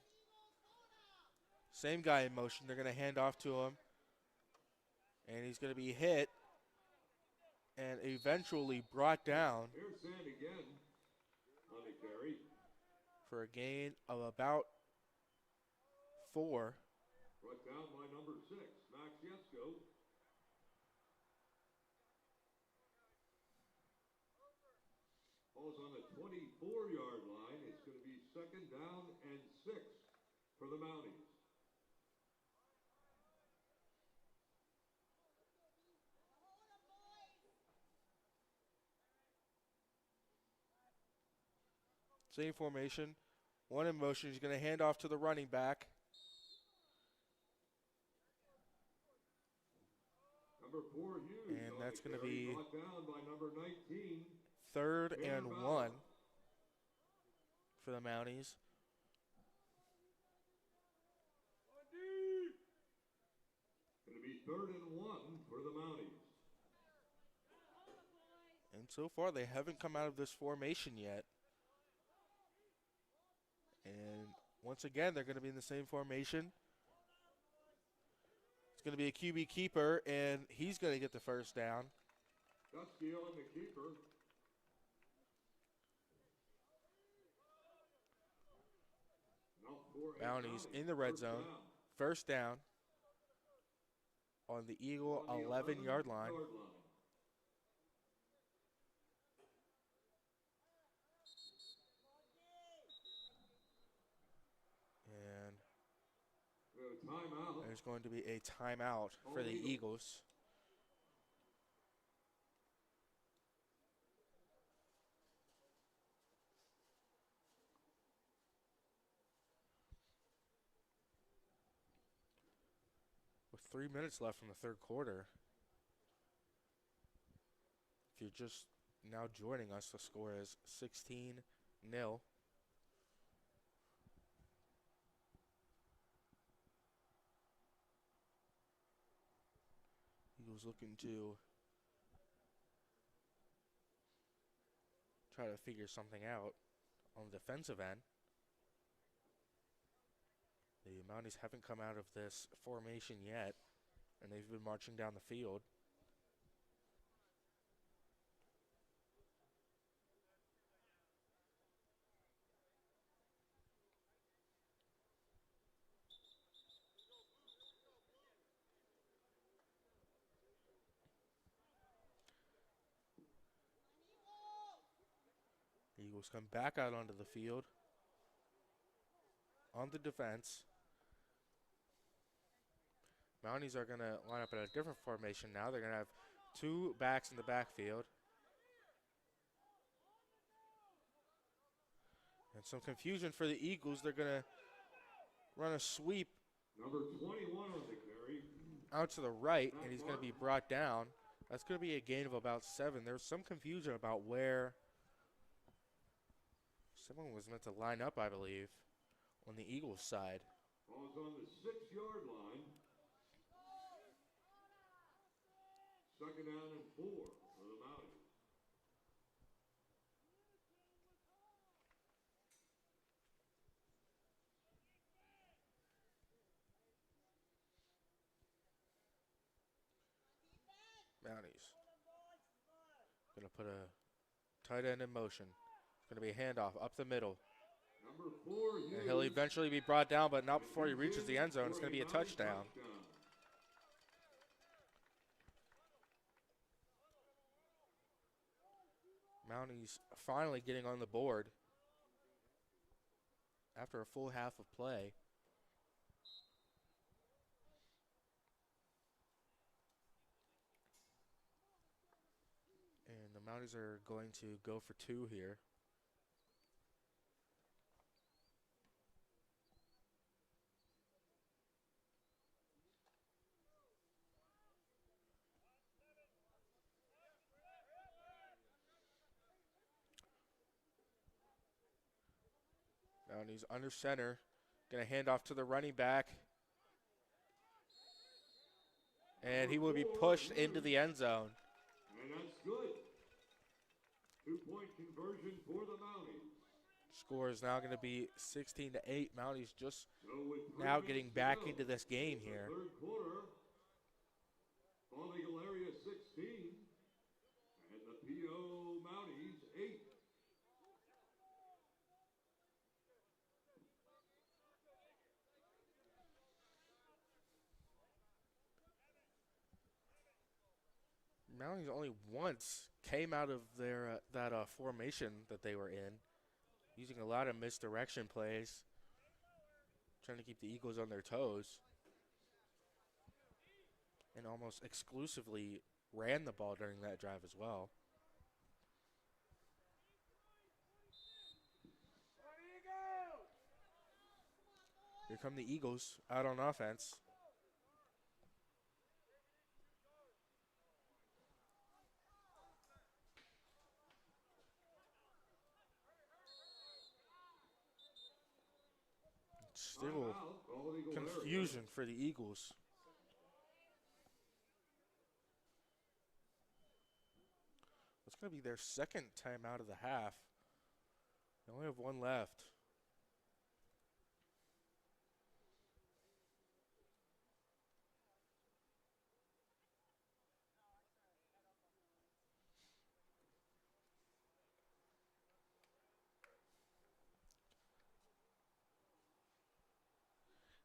A: Same guy in motion. They're going to hand off to him. And he's going to be hit and eventually brought down.
B: Here's Sand again.
A: for a gain of about 4.
B: Brought down by number 6, Max Yesko. Ball's on the 24-yard line. It's going to be 2nd down and 6 for the Mounties.
A: Same formation. One in motion. He's going to hand off to the running back.
B: Number 4, Hughes.
A: And that's going to be
B: brought down by number 19.
A: 3rd and 1 for the Mounties.
B: Going to be 3rd and 1 for the Mounties.
A: And so far, they haven't come out of this formation yet. And once again, they're going to be in the same formation. It's going to be a QB keeper, and he's going to get the first down.
B: Dusky on the keeper.
A: Mounties in the red zone. First down on the Eagle 11-yard line. And there's going to be a timeout for the Eagles. With 3 minutes left in the third quarter. If you're just now joining us, the score is 16-0. Eagles looking to try to figure something out on the defensive end. The Mounties haven't come out of this formation yet, and they've been marching down the field. The Eagles come back out onto the field on the defense. Mounties are going to line up in a different formation now. They're going to have 2 backs in the backfield. And some confusion for the Eagles. They're going to run a sweep
B: Number 21 on the carry.
A: out to the right, and he's going to be brought down. That's going to be a gain of about 7. There's some confusion about where someone was meant to line up, I believe, on the Eagles side.
B: Ball's on the 6-yard line. 2nd down and 4 for the Mounties.
A: Mounties going to put a tight end in motion. It's going to be a handoff up the middle.
B: Number 4,
A: And he'll eventually be brought down, but not before he reaches the end zone. It's going to be a touchdown. Mounties finally getting on the board after a full half of play. And the Mounties are going to go for 2 here. Mounties under center. Going to hand off to the running back. And he will be pushed into the end zone.
B: And that's good. 2-point conversion for the Mounties.
A: Score is now going to be 16-8. Mounties just
B: So with 3
A: now
B: minutes
A: getting
B: to
A: back
B: go,
A: into this game
B: the
A: here.
B: third quarter. Ball Eagle area 16. And the PO Mounties 8.
A: Mounties only once came out of their that formation that they were in, using a lot of misdirection plays, trying to keep the Eagles on their toes, and almost exclusively ran the ball during that drive as well. Here come the Eagles out on offense. Still confusion for the Eagles. It's going to be their second time out of the half. They only have one left.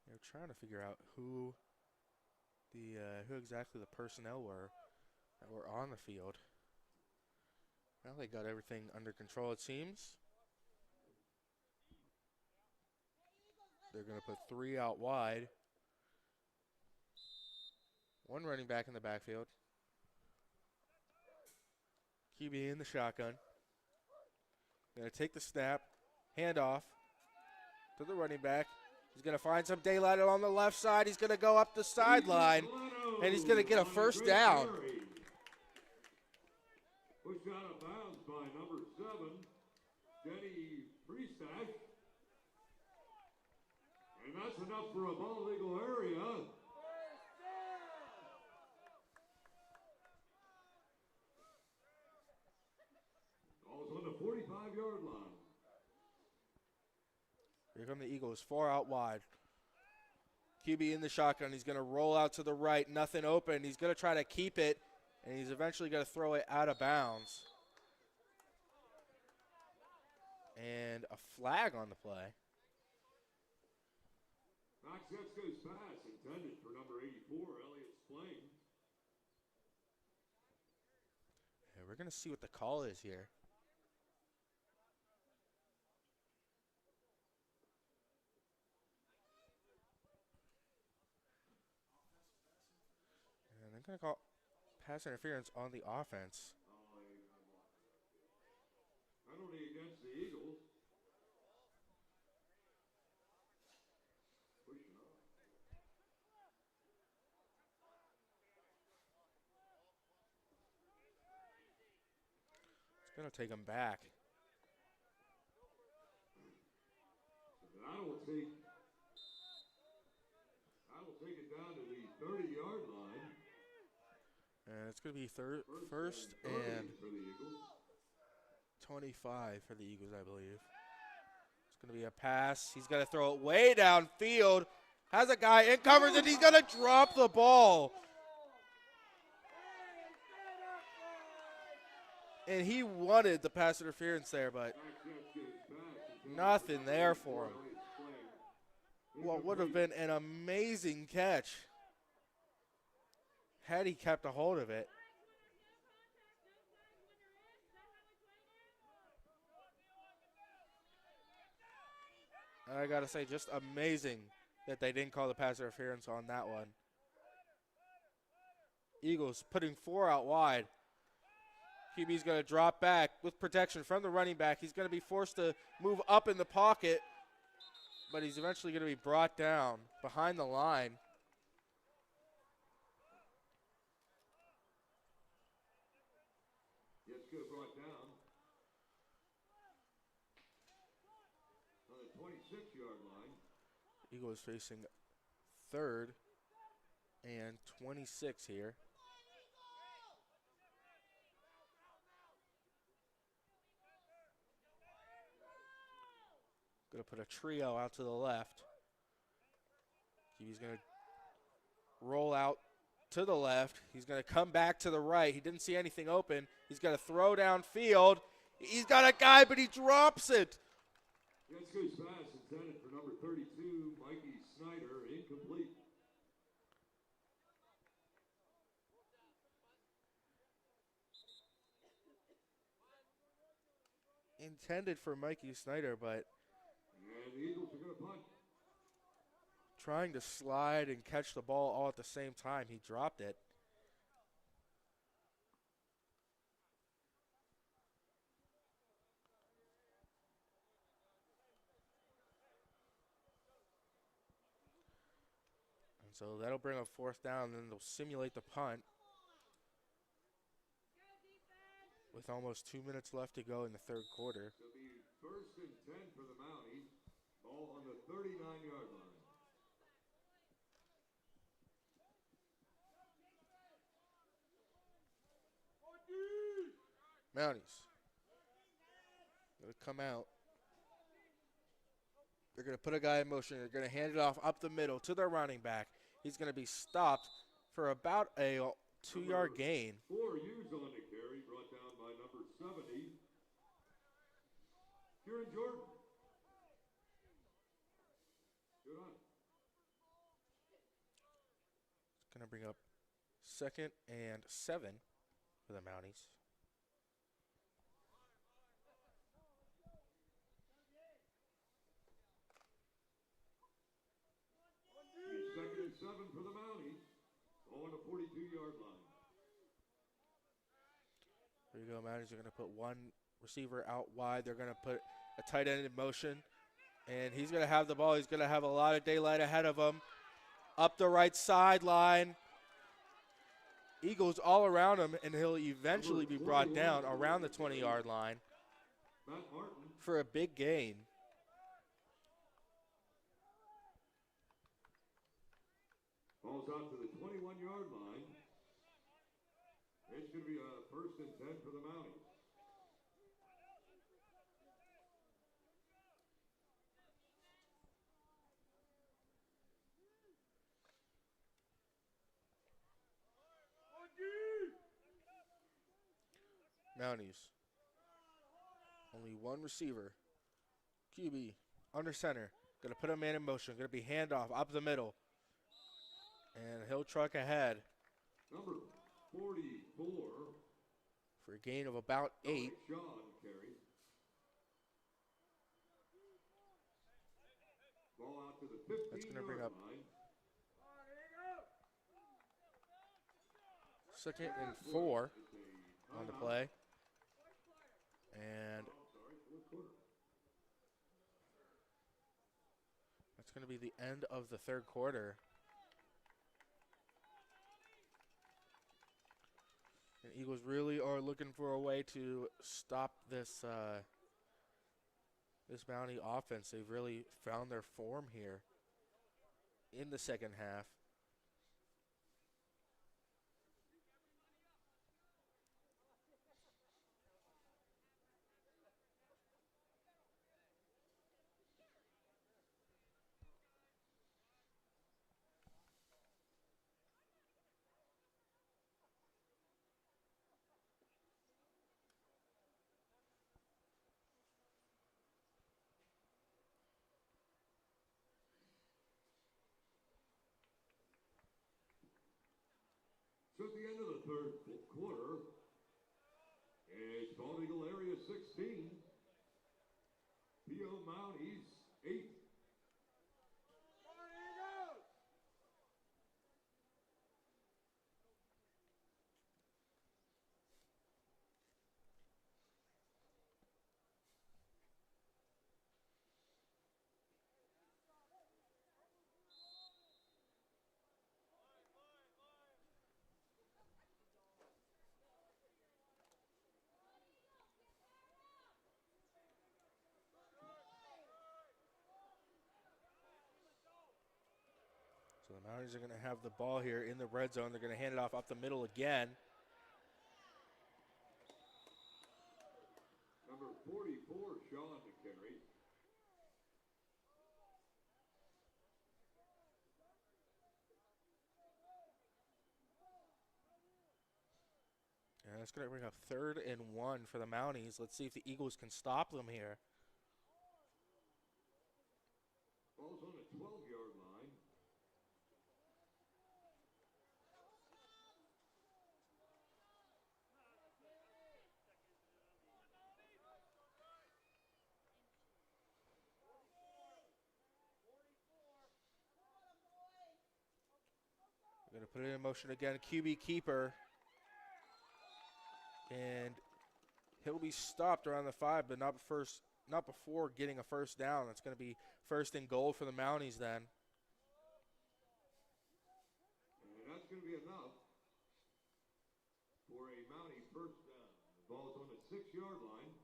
A: They're trying to figure out who exactly the personnel were that were on the field. Well, they got everything under control, it seems. They're going to put 3 out wide. 1 running back in the backfield. QB in the shotgun. Going to take the snap, hand off to the running back. He's going to find some daylight along the left side. He's going to go up the sideline, and he's going to get a first down.
B: Pushed out of bounds by number 7, Denny Priestash. And that's enough for a ball legal area. Ball's on the 45-yard line.
A: Here come the Eagles, 4 out wide. QB in the shotgun. He's going to roll out to the right, nothing open. He's going to try to keep it, and he's eventually going to throw it out of bounds. And a flag on the play.
B: Maxetsko's pass intended for number 84, Elliott Splain.
A: Yeah, we're going to see what the call is here. And they're going to call pass interference on the offense.
B: Penalty against the Eagles. Pushing up.
A: It's going to take him back.
B: That'll take it down to the 30-yard line.
A: And it's going to be first and 25 for the Eagles, I believe. It's going to be a pass. He's going to throw it way downfield. Has a guy in coverage, and he's going to drop the ball. And he wanted the pass interference there, but nothing there for him. What would have been an amazing catch had he kept a hold of it. I got to say, just amazing that they didn't call the pass interference on that one. Eagles putting 4 out wide. QB's going to drop back with protection from the running back. He's going to be forced to move up in the pocket, but he's eventually going to be brought down behind the line.
B: Yes, brought down on the 26-yard line.
A: Eagles facing 3rd and 26 here. Going to put a trio out to the left. He's going to roll out to the left. He's going to come back to the right. He didn't see anything open. He's going to throw downfield. He's got a guy, but he drops it.
B: Yes, pass intended for number 32, Mikey Snyder, incomplete.
A: intended for Mikey Snyder, but
B: And the Eagles are going to punt.
A: trying to slide and catch the ball all at the same time, he dropped it. And so that'll bring up 4th down, and then they'll simulate the punt with almost 2 minutes left to go in the 3rd quarter.
B: It'll be 1st and 10 for the Mounties. Ball on the 39-yard line.
A: Mounties. Going to come out. They're going to put a guy in motion. They're going to hand it off up the middle to their running back. He's going to be stopped for about a 2-yard gain.
B: 4 U's on the carry, brought down by number 70, Kieran Jordan. Good on.
A: It's going to bring up 2nd and 7 for the Mounties.
B: Second and 7 for the Mounties. On the 42-yard line.
A: There you go, Mounties. They're going to put one receiver out wide. They're going to put a tight end in motion. And he's going to have the ball. He's going to have a lot of daylight ahead of him. Up the right sideline. Eagles all around him, and he'll eventually be brought down around the 20-yard line
B: Matt Martin.
A: for a big gain.
B: Ball's out to the 21-yard line. It's going to be a 1st and 10 for the Mounties.
A: Mounties. Only one receiver. QB under center. Going to put a man in motion. Going to be handoff up the middle. And he'll truck ahead
B: Number 44.
A: for a gain of about 8.
B: Sean carry. Ball out to the 15-yard
A: That's gonna bring up
B: line.
A: 2nd and 4 on the play. And that's going to be the end of the 3rd quarter. And Eagles really are looking for a way to stop this this Mountie offense. They've really found their form here in the 2nd half.
B: So at the end of the 3rd quarter, it's Bald Eagle Area 16, P.O. Mounties 8.
A: So the Mounties are going to have the ball here in the red zone. They're going to hand it off up the middle again.
B: Number 44, Sean to carry.
A: And that's going to bring up 3rd and 1 for the Mounties. Let's see if the Eagles can stop them here.
B: Ball's on the 12-yard line.
A: put it in motion again. QB keeper. And he'll be stopped around the 5, but not before getting a first down. It's going to be first and goal for the Mounties then.
B: And that's going to be enough for a Mountie first down. The ball's on the 6-yard line.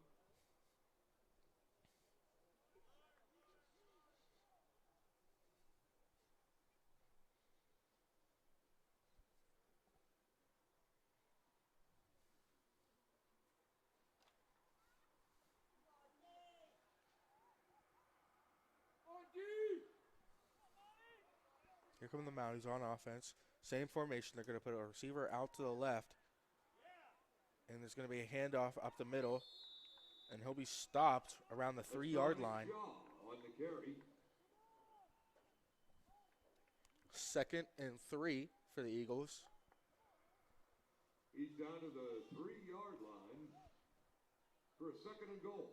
A: Here come the Mounties on offense. Same formation. They're going to put a receiver out to the left. And there's going to be a handoff up the middle. And he'll be stopped around the 3-yard line.
B: On the carry.
A: 2nd and 3 for the Eagles.
B: He's down to the 3-yard line for a 2nd and goal.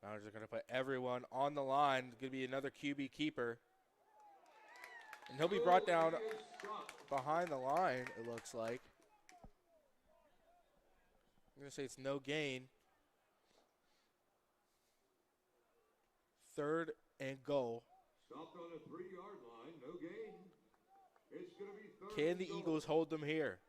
A: Now they're going to put everyone on the line. Going to be another QB keeper. And he'll be brought down behind the line, it looks like. I'm going to say it's no gain. 3rd and goal.
B: Stopped on the 3-yard line, no gain. It's going to be 3rd.
A: Can the Eagles hold them here?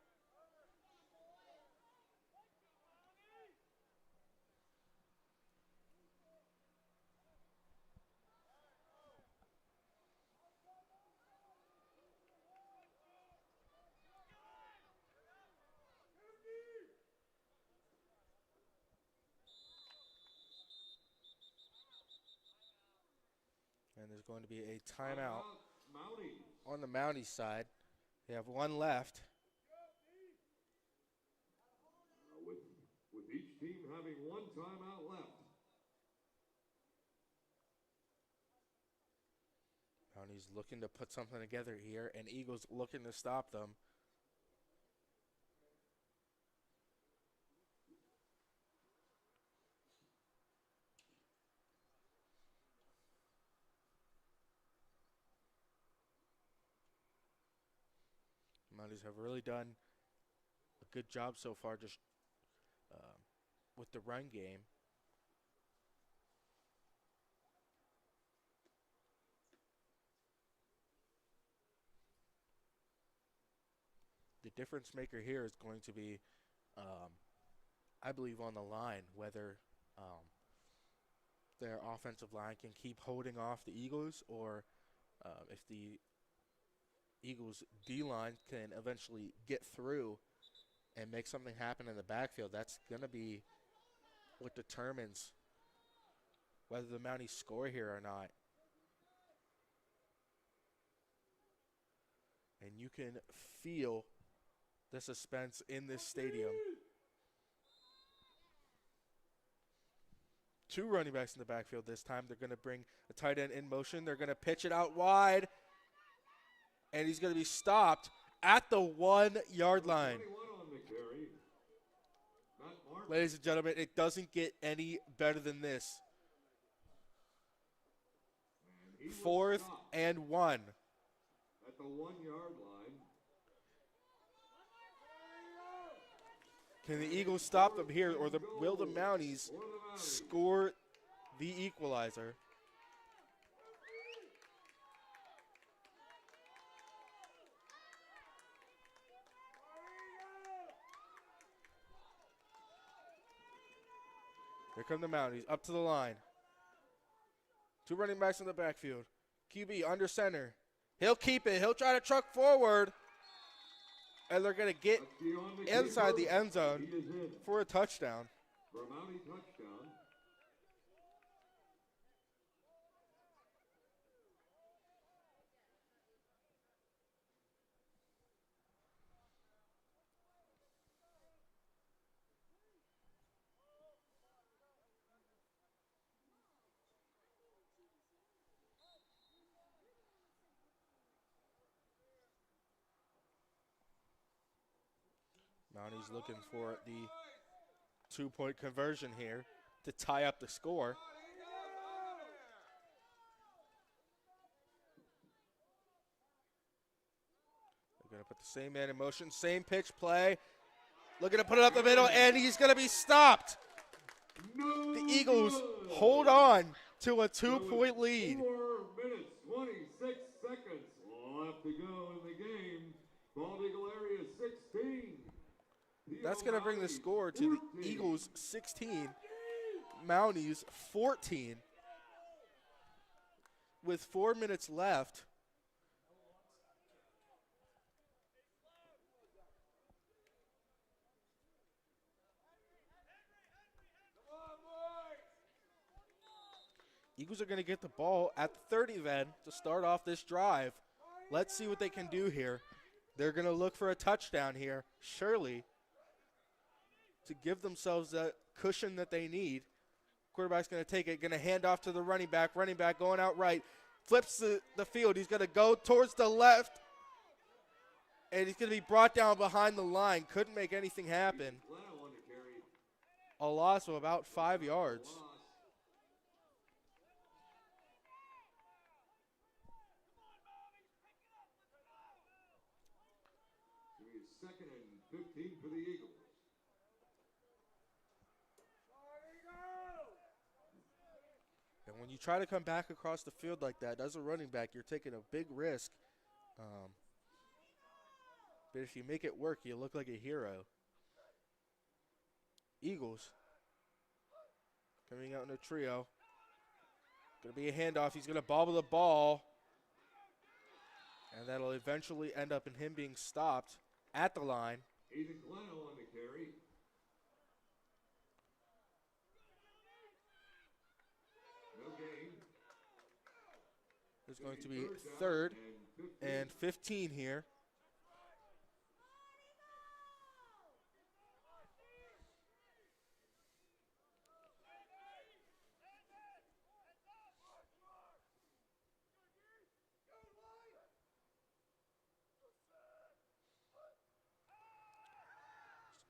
A: And there's going to be a timeout on the Mounties side. They have one left.
B: With each team having one timeout left.
A: Mounties looking to put something together here, and Eagles looking to stop them. Mounties have really done a good job so far just with the run game. The difference maker here is going to be, I believe, on the line, whether their offensive line can keep holding off the Eagles or if the Eagles D-line can eventually get through and make something happen in the backfield. That's going to be what determines whether the Mounties score here or not. And you can feel the suspense in this stadium. 2 running backs in the backfield this time. They're going to bring a tight end in motion. They're going to pitch it out wide. And he's going to be stopped at the 1-yard line. Ladies and gentlemen, it doesn't get any better than this. 4th and 1.
B: At the 1-yard line.
A: Can the Eagles stop them here, or will the Mounties score the equalizer? Here come the Mounties, up to the line. 2 running backs in the backfield. QB under center. He'll keep it. He'll try to truck forward. And they're going to get inside the end zone for a touchdown.
B: For a Mountie touchdown.
A: Mounties looking for the 2-point conversion here to tie up the score. They're going to put the same man in motion, same pitch play. Looking to put it up the middle, and he's going to be stopped. The Eagles hold on to a 2-point lead.
B: 4 minutes, 26 seconds left to go in the game. Bald Eagle area 16.
A: That's going to bring the score to the Eagles 16, Mounties 14. With 4 minutes left, Eagles are going to get the ball at the 30 then to start off this drive. Let's see what they can do here. They're going to look for a touchdown here, surely, to give themselves that cushion that they need. Quarterback's going to take it, going to hand off to the running back. Running back going out right, flips the field. He's going to go towards the left, and he's going to be brought down behind the line. Couldn't make anything happen. A loss of about 5 yards.
B: Second and 15 for the Eagles.
A: And when you try to come back across the field like that, as a running back, you're taking a big risk. But if you make it work, you look like a hero. Eagles coming out in a trio. Going to be a handoff. He's going to bobble the ball. And that'll eventually end up in him being stopped at the line.
B: Ethan Gleno on the carry. No gain.
A: There's going to be third and 15 here.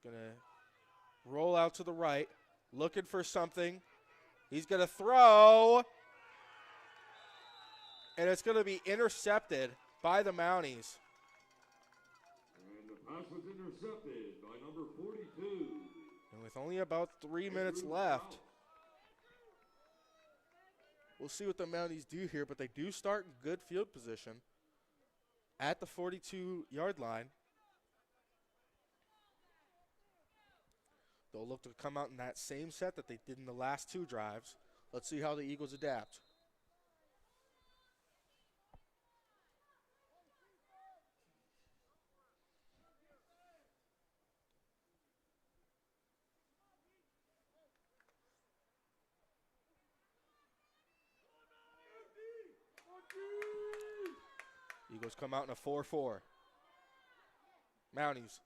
A: Going to roll out to the right, looking for something. He's going to throw, and it's going to be intercepted by the Mounties.
B: And the pass was intercepted by number 42.
A: And with only about 3 minutes left, we'll see what the Mounties do here, but they do start in good field position at the 42-yard line. They'll look to come out in that same set that they did in the last 2 drives. Let's see how the Eagles adapt. Eagles come out in a 4-4. Mounties.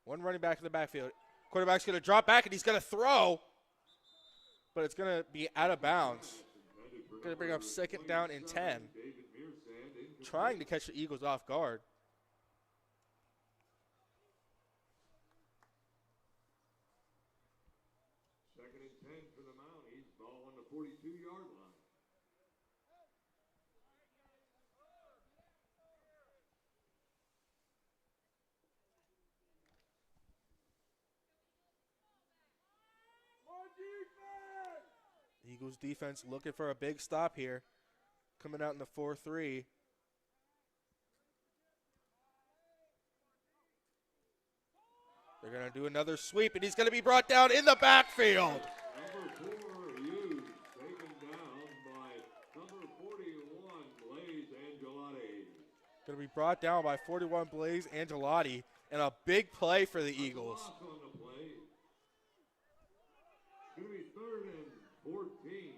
A: One running back in the backfield. Quarterback's going to drop back, and he's going to throw, but it's going to be out of bounds. Going to bring up second down and 10. Trying to catch the Eagles off guard.
B: Second and 10 for the Mounties. Ball on the 42-yard line.
A: Eagles defense looking for a big stop here. Coming out in the 4-3. They're going to do another sweep, and he's going to be brought down in the backfield.
B: Number 4, Hughes, taken down by number 41, Blaze Angelotti.
A: Going to be brought down by 41, Blaze Angelotti, and a big play for the Eagles.
B: Loss on the play. Going to be third and 14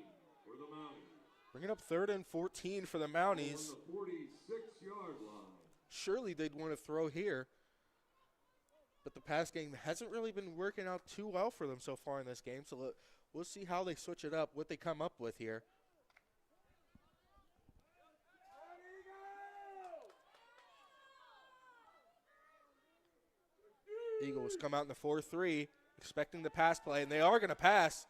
B: for the Mounties.
A: Bringing up third and 14 for the Mounties.
B: On the 46-yard line.
A: Surely they'd want to throw here. But the pass game hasn't really been working out too well for them so far in this game. So we'll see how they switch it up, what they come up with here. Eagles come out in the 4-3, expecting the pass play, and they are going to pass.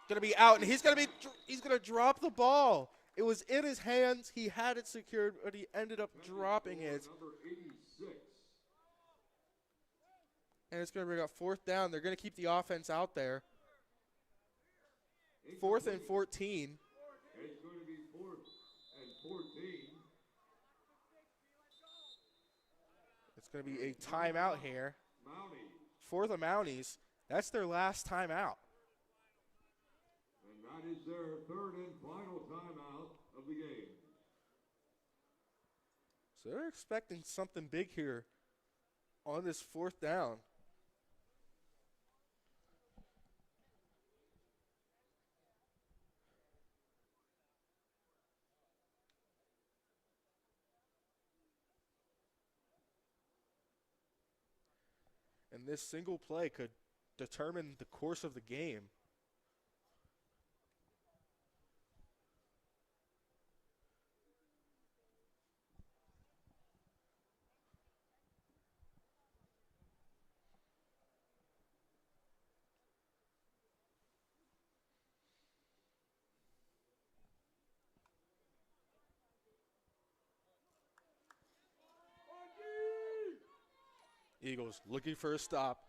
A: Going to be out, and he's going to drop the ball. It was in his hands. He had it secured, but he ended up dropping it.
B: Number 86.
A: And it's going to bring up 4th down. They're going to keep the offense out there. 4th and 14.
B: It's going to be 4th and 14.
A: It's going to be a timeout here.
B: Mountie.
A: For the Mounties, that's their last timeout.
B: And that is their 3rd and final timeout of the game.
A: So they're expecting something big here on this 4th down. And this single play could determine the course of the game. Eagles looking for a stop.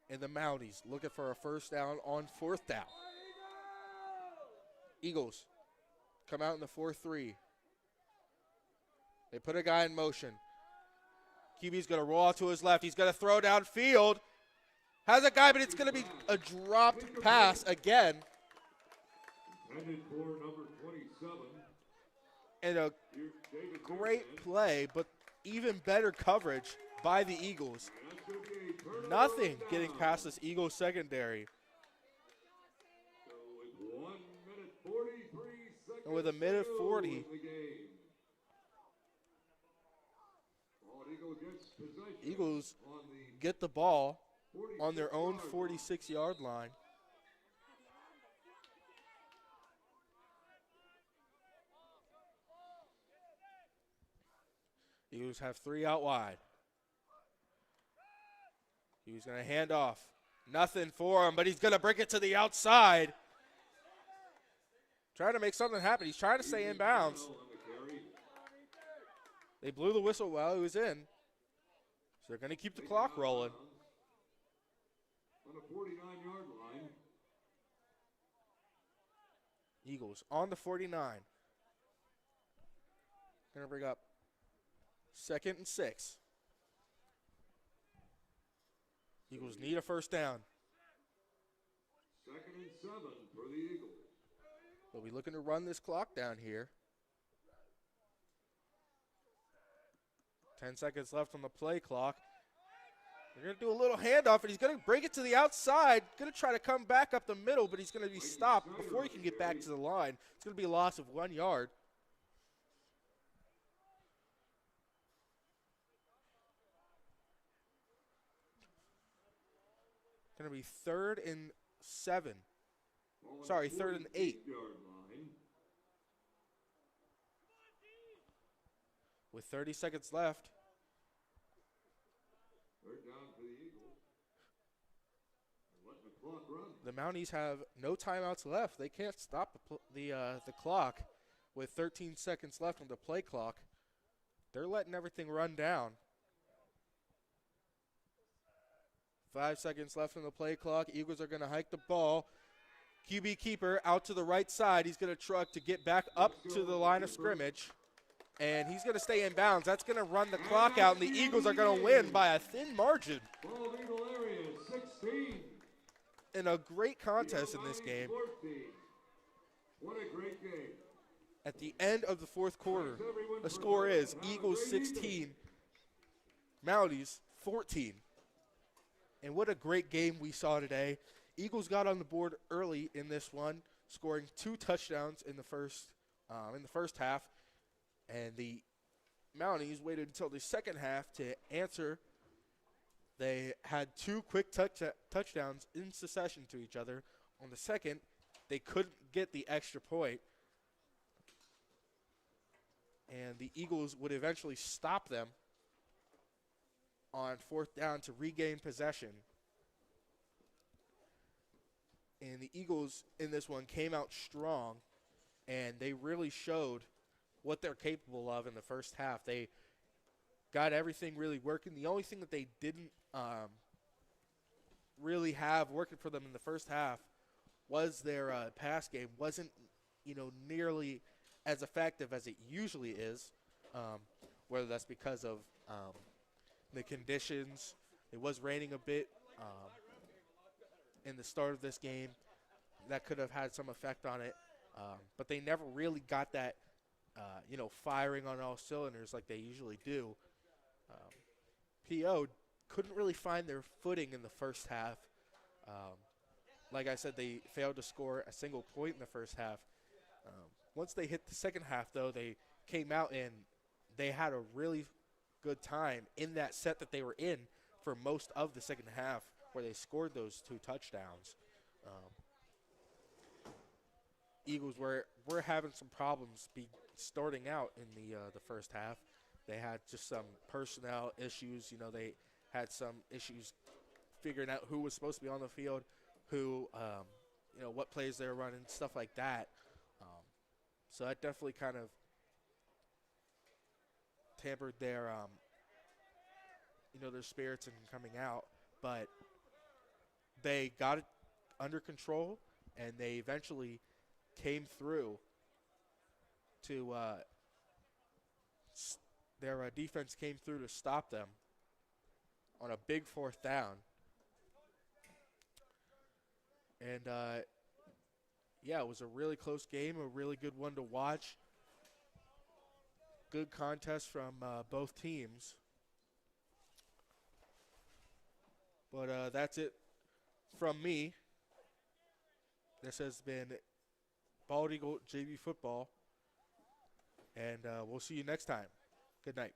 A: And the Mounties looking for a 1st down on 4th down. Eagles come out in the 4-3. They put a guy in motion. QB's going to roll out to his left. He's going to throw downfield. Has a guy, but it's going to be a dropped pass again.
B: Intended for number 27.
A: And a
B: Here's David
A: great
B: Pearson.
A: play, but even better coverage by the Eagles.
B: And that's going to be a turnover
A: Nothing
B: and
A: getting
B: down.
A: past this Eagles secondary.
B: So with 1 minute 43 seconds
A: And with a minute
B: to go
A: 40.
B: in the game. Bald Eagle gets possession
A: Eagles
B: on the
A: get the ball on their
B: 46
A: own
B: yard
A: 46-yard line. Eagles have 3 out wide. He was going to hand off. Nothing for him, but he's going to bring it to the outside. Trying to make something happen. He's trying to stay in bounds.
B: on the carry.
A: They blew the whistle while he was in. So they're going to keep the clock rolling.
B: On the 49-yard line.
A: Eagles on the 49. Going to bring up 2nd and 6. Eagles need a 1st down.
B: 2nd and 7 for the Eagles.
A: They'll be looking to run this clock down here. 10 seconds left on the play clock. They're going to do a little handoff, and he's going to bring it to the outside. Going to try to come back up the middle, but he's going to be stopped before he can get back to the line. It's going to be a loss of 1 yard. Going to be 3rd and 7.
B: On the
A: Sorry, 3rd and 8.
B: 48-yard line.
A: With 30 seconds left.
B: 3rd down for the Eagles. Letting the clock run.
A: The Mounties have no timeouts left. They can't stop the clock with 13 seconds left on the play clock. They're letting everything run down. 5 seconds left on the play clock. Eagles are going to hike the ball. QB keeper out to the right side. He's going to truck to get back up to the line of scrimmage. And he's going to stay in bounds. That's going to run the clock out, and the Eagles are going to win by a thin margin.
B: Bald Eagle area, 16.
A: In a great contest in this game.
B: 14. What a great game.
A: At the end of the 4th quarter, the score is Eagles 16, Mounties 14. And what a great game we saw today. Eagles got on the board early in this one, scoring 2 touchdowns in the first half. And the Mounties waited until the second half to answer. They had 2 quick touchdowns in succession to each other. On the second, they couldn't get the extra point. And the Eagles would eventually stop them on fourth down to regain possession. And the Eagles in this one came out strong, and they really showed what they're capable of in the first half. They got everything really working. The only thing that they didn't really have working for them in the first half was their pass game. Wasn't, nearly as effective as it usually is, whether that's because of the conditions. It was raining a bit in the start of this game. That could have had some effect on it. But they never really got that, firing on all cylinders like they usually do. PO couldn't really find their footing in the first half. Like I said, they failed to score a single point in the first half. Once they hit the second half, though, they came out and they had a really good time in that set that they were in for most of the second half, where they scored those 2 touchdowns. Eagles were having some problems starting out in the first half. They had just some personnel issues. They had some issues figuring out who was supposed to be on the field, who, what plays they were running, stuff like that. So that definitely kind of tampered their, their spirits in coming out. But they got it under control, and they eventually came through to their defense came through to stop them on a big fourth down. And, it was a really close game, a really good one to watch. Good contest from both teams. But that's it from me. This has been Bald Eagle JV Football, and we'll see you next time. Good night.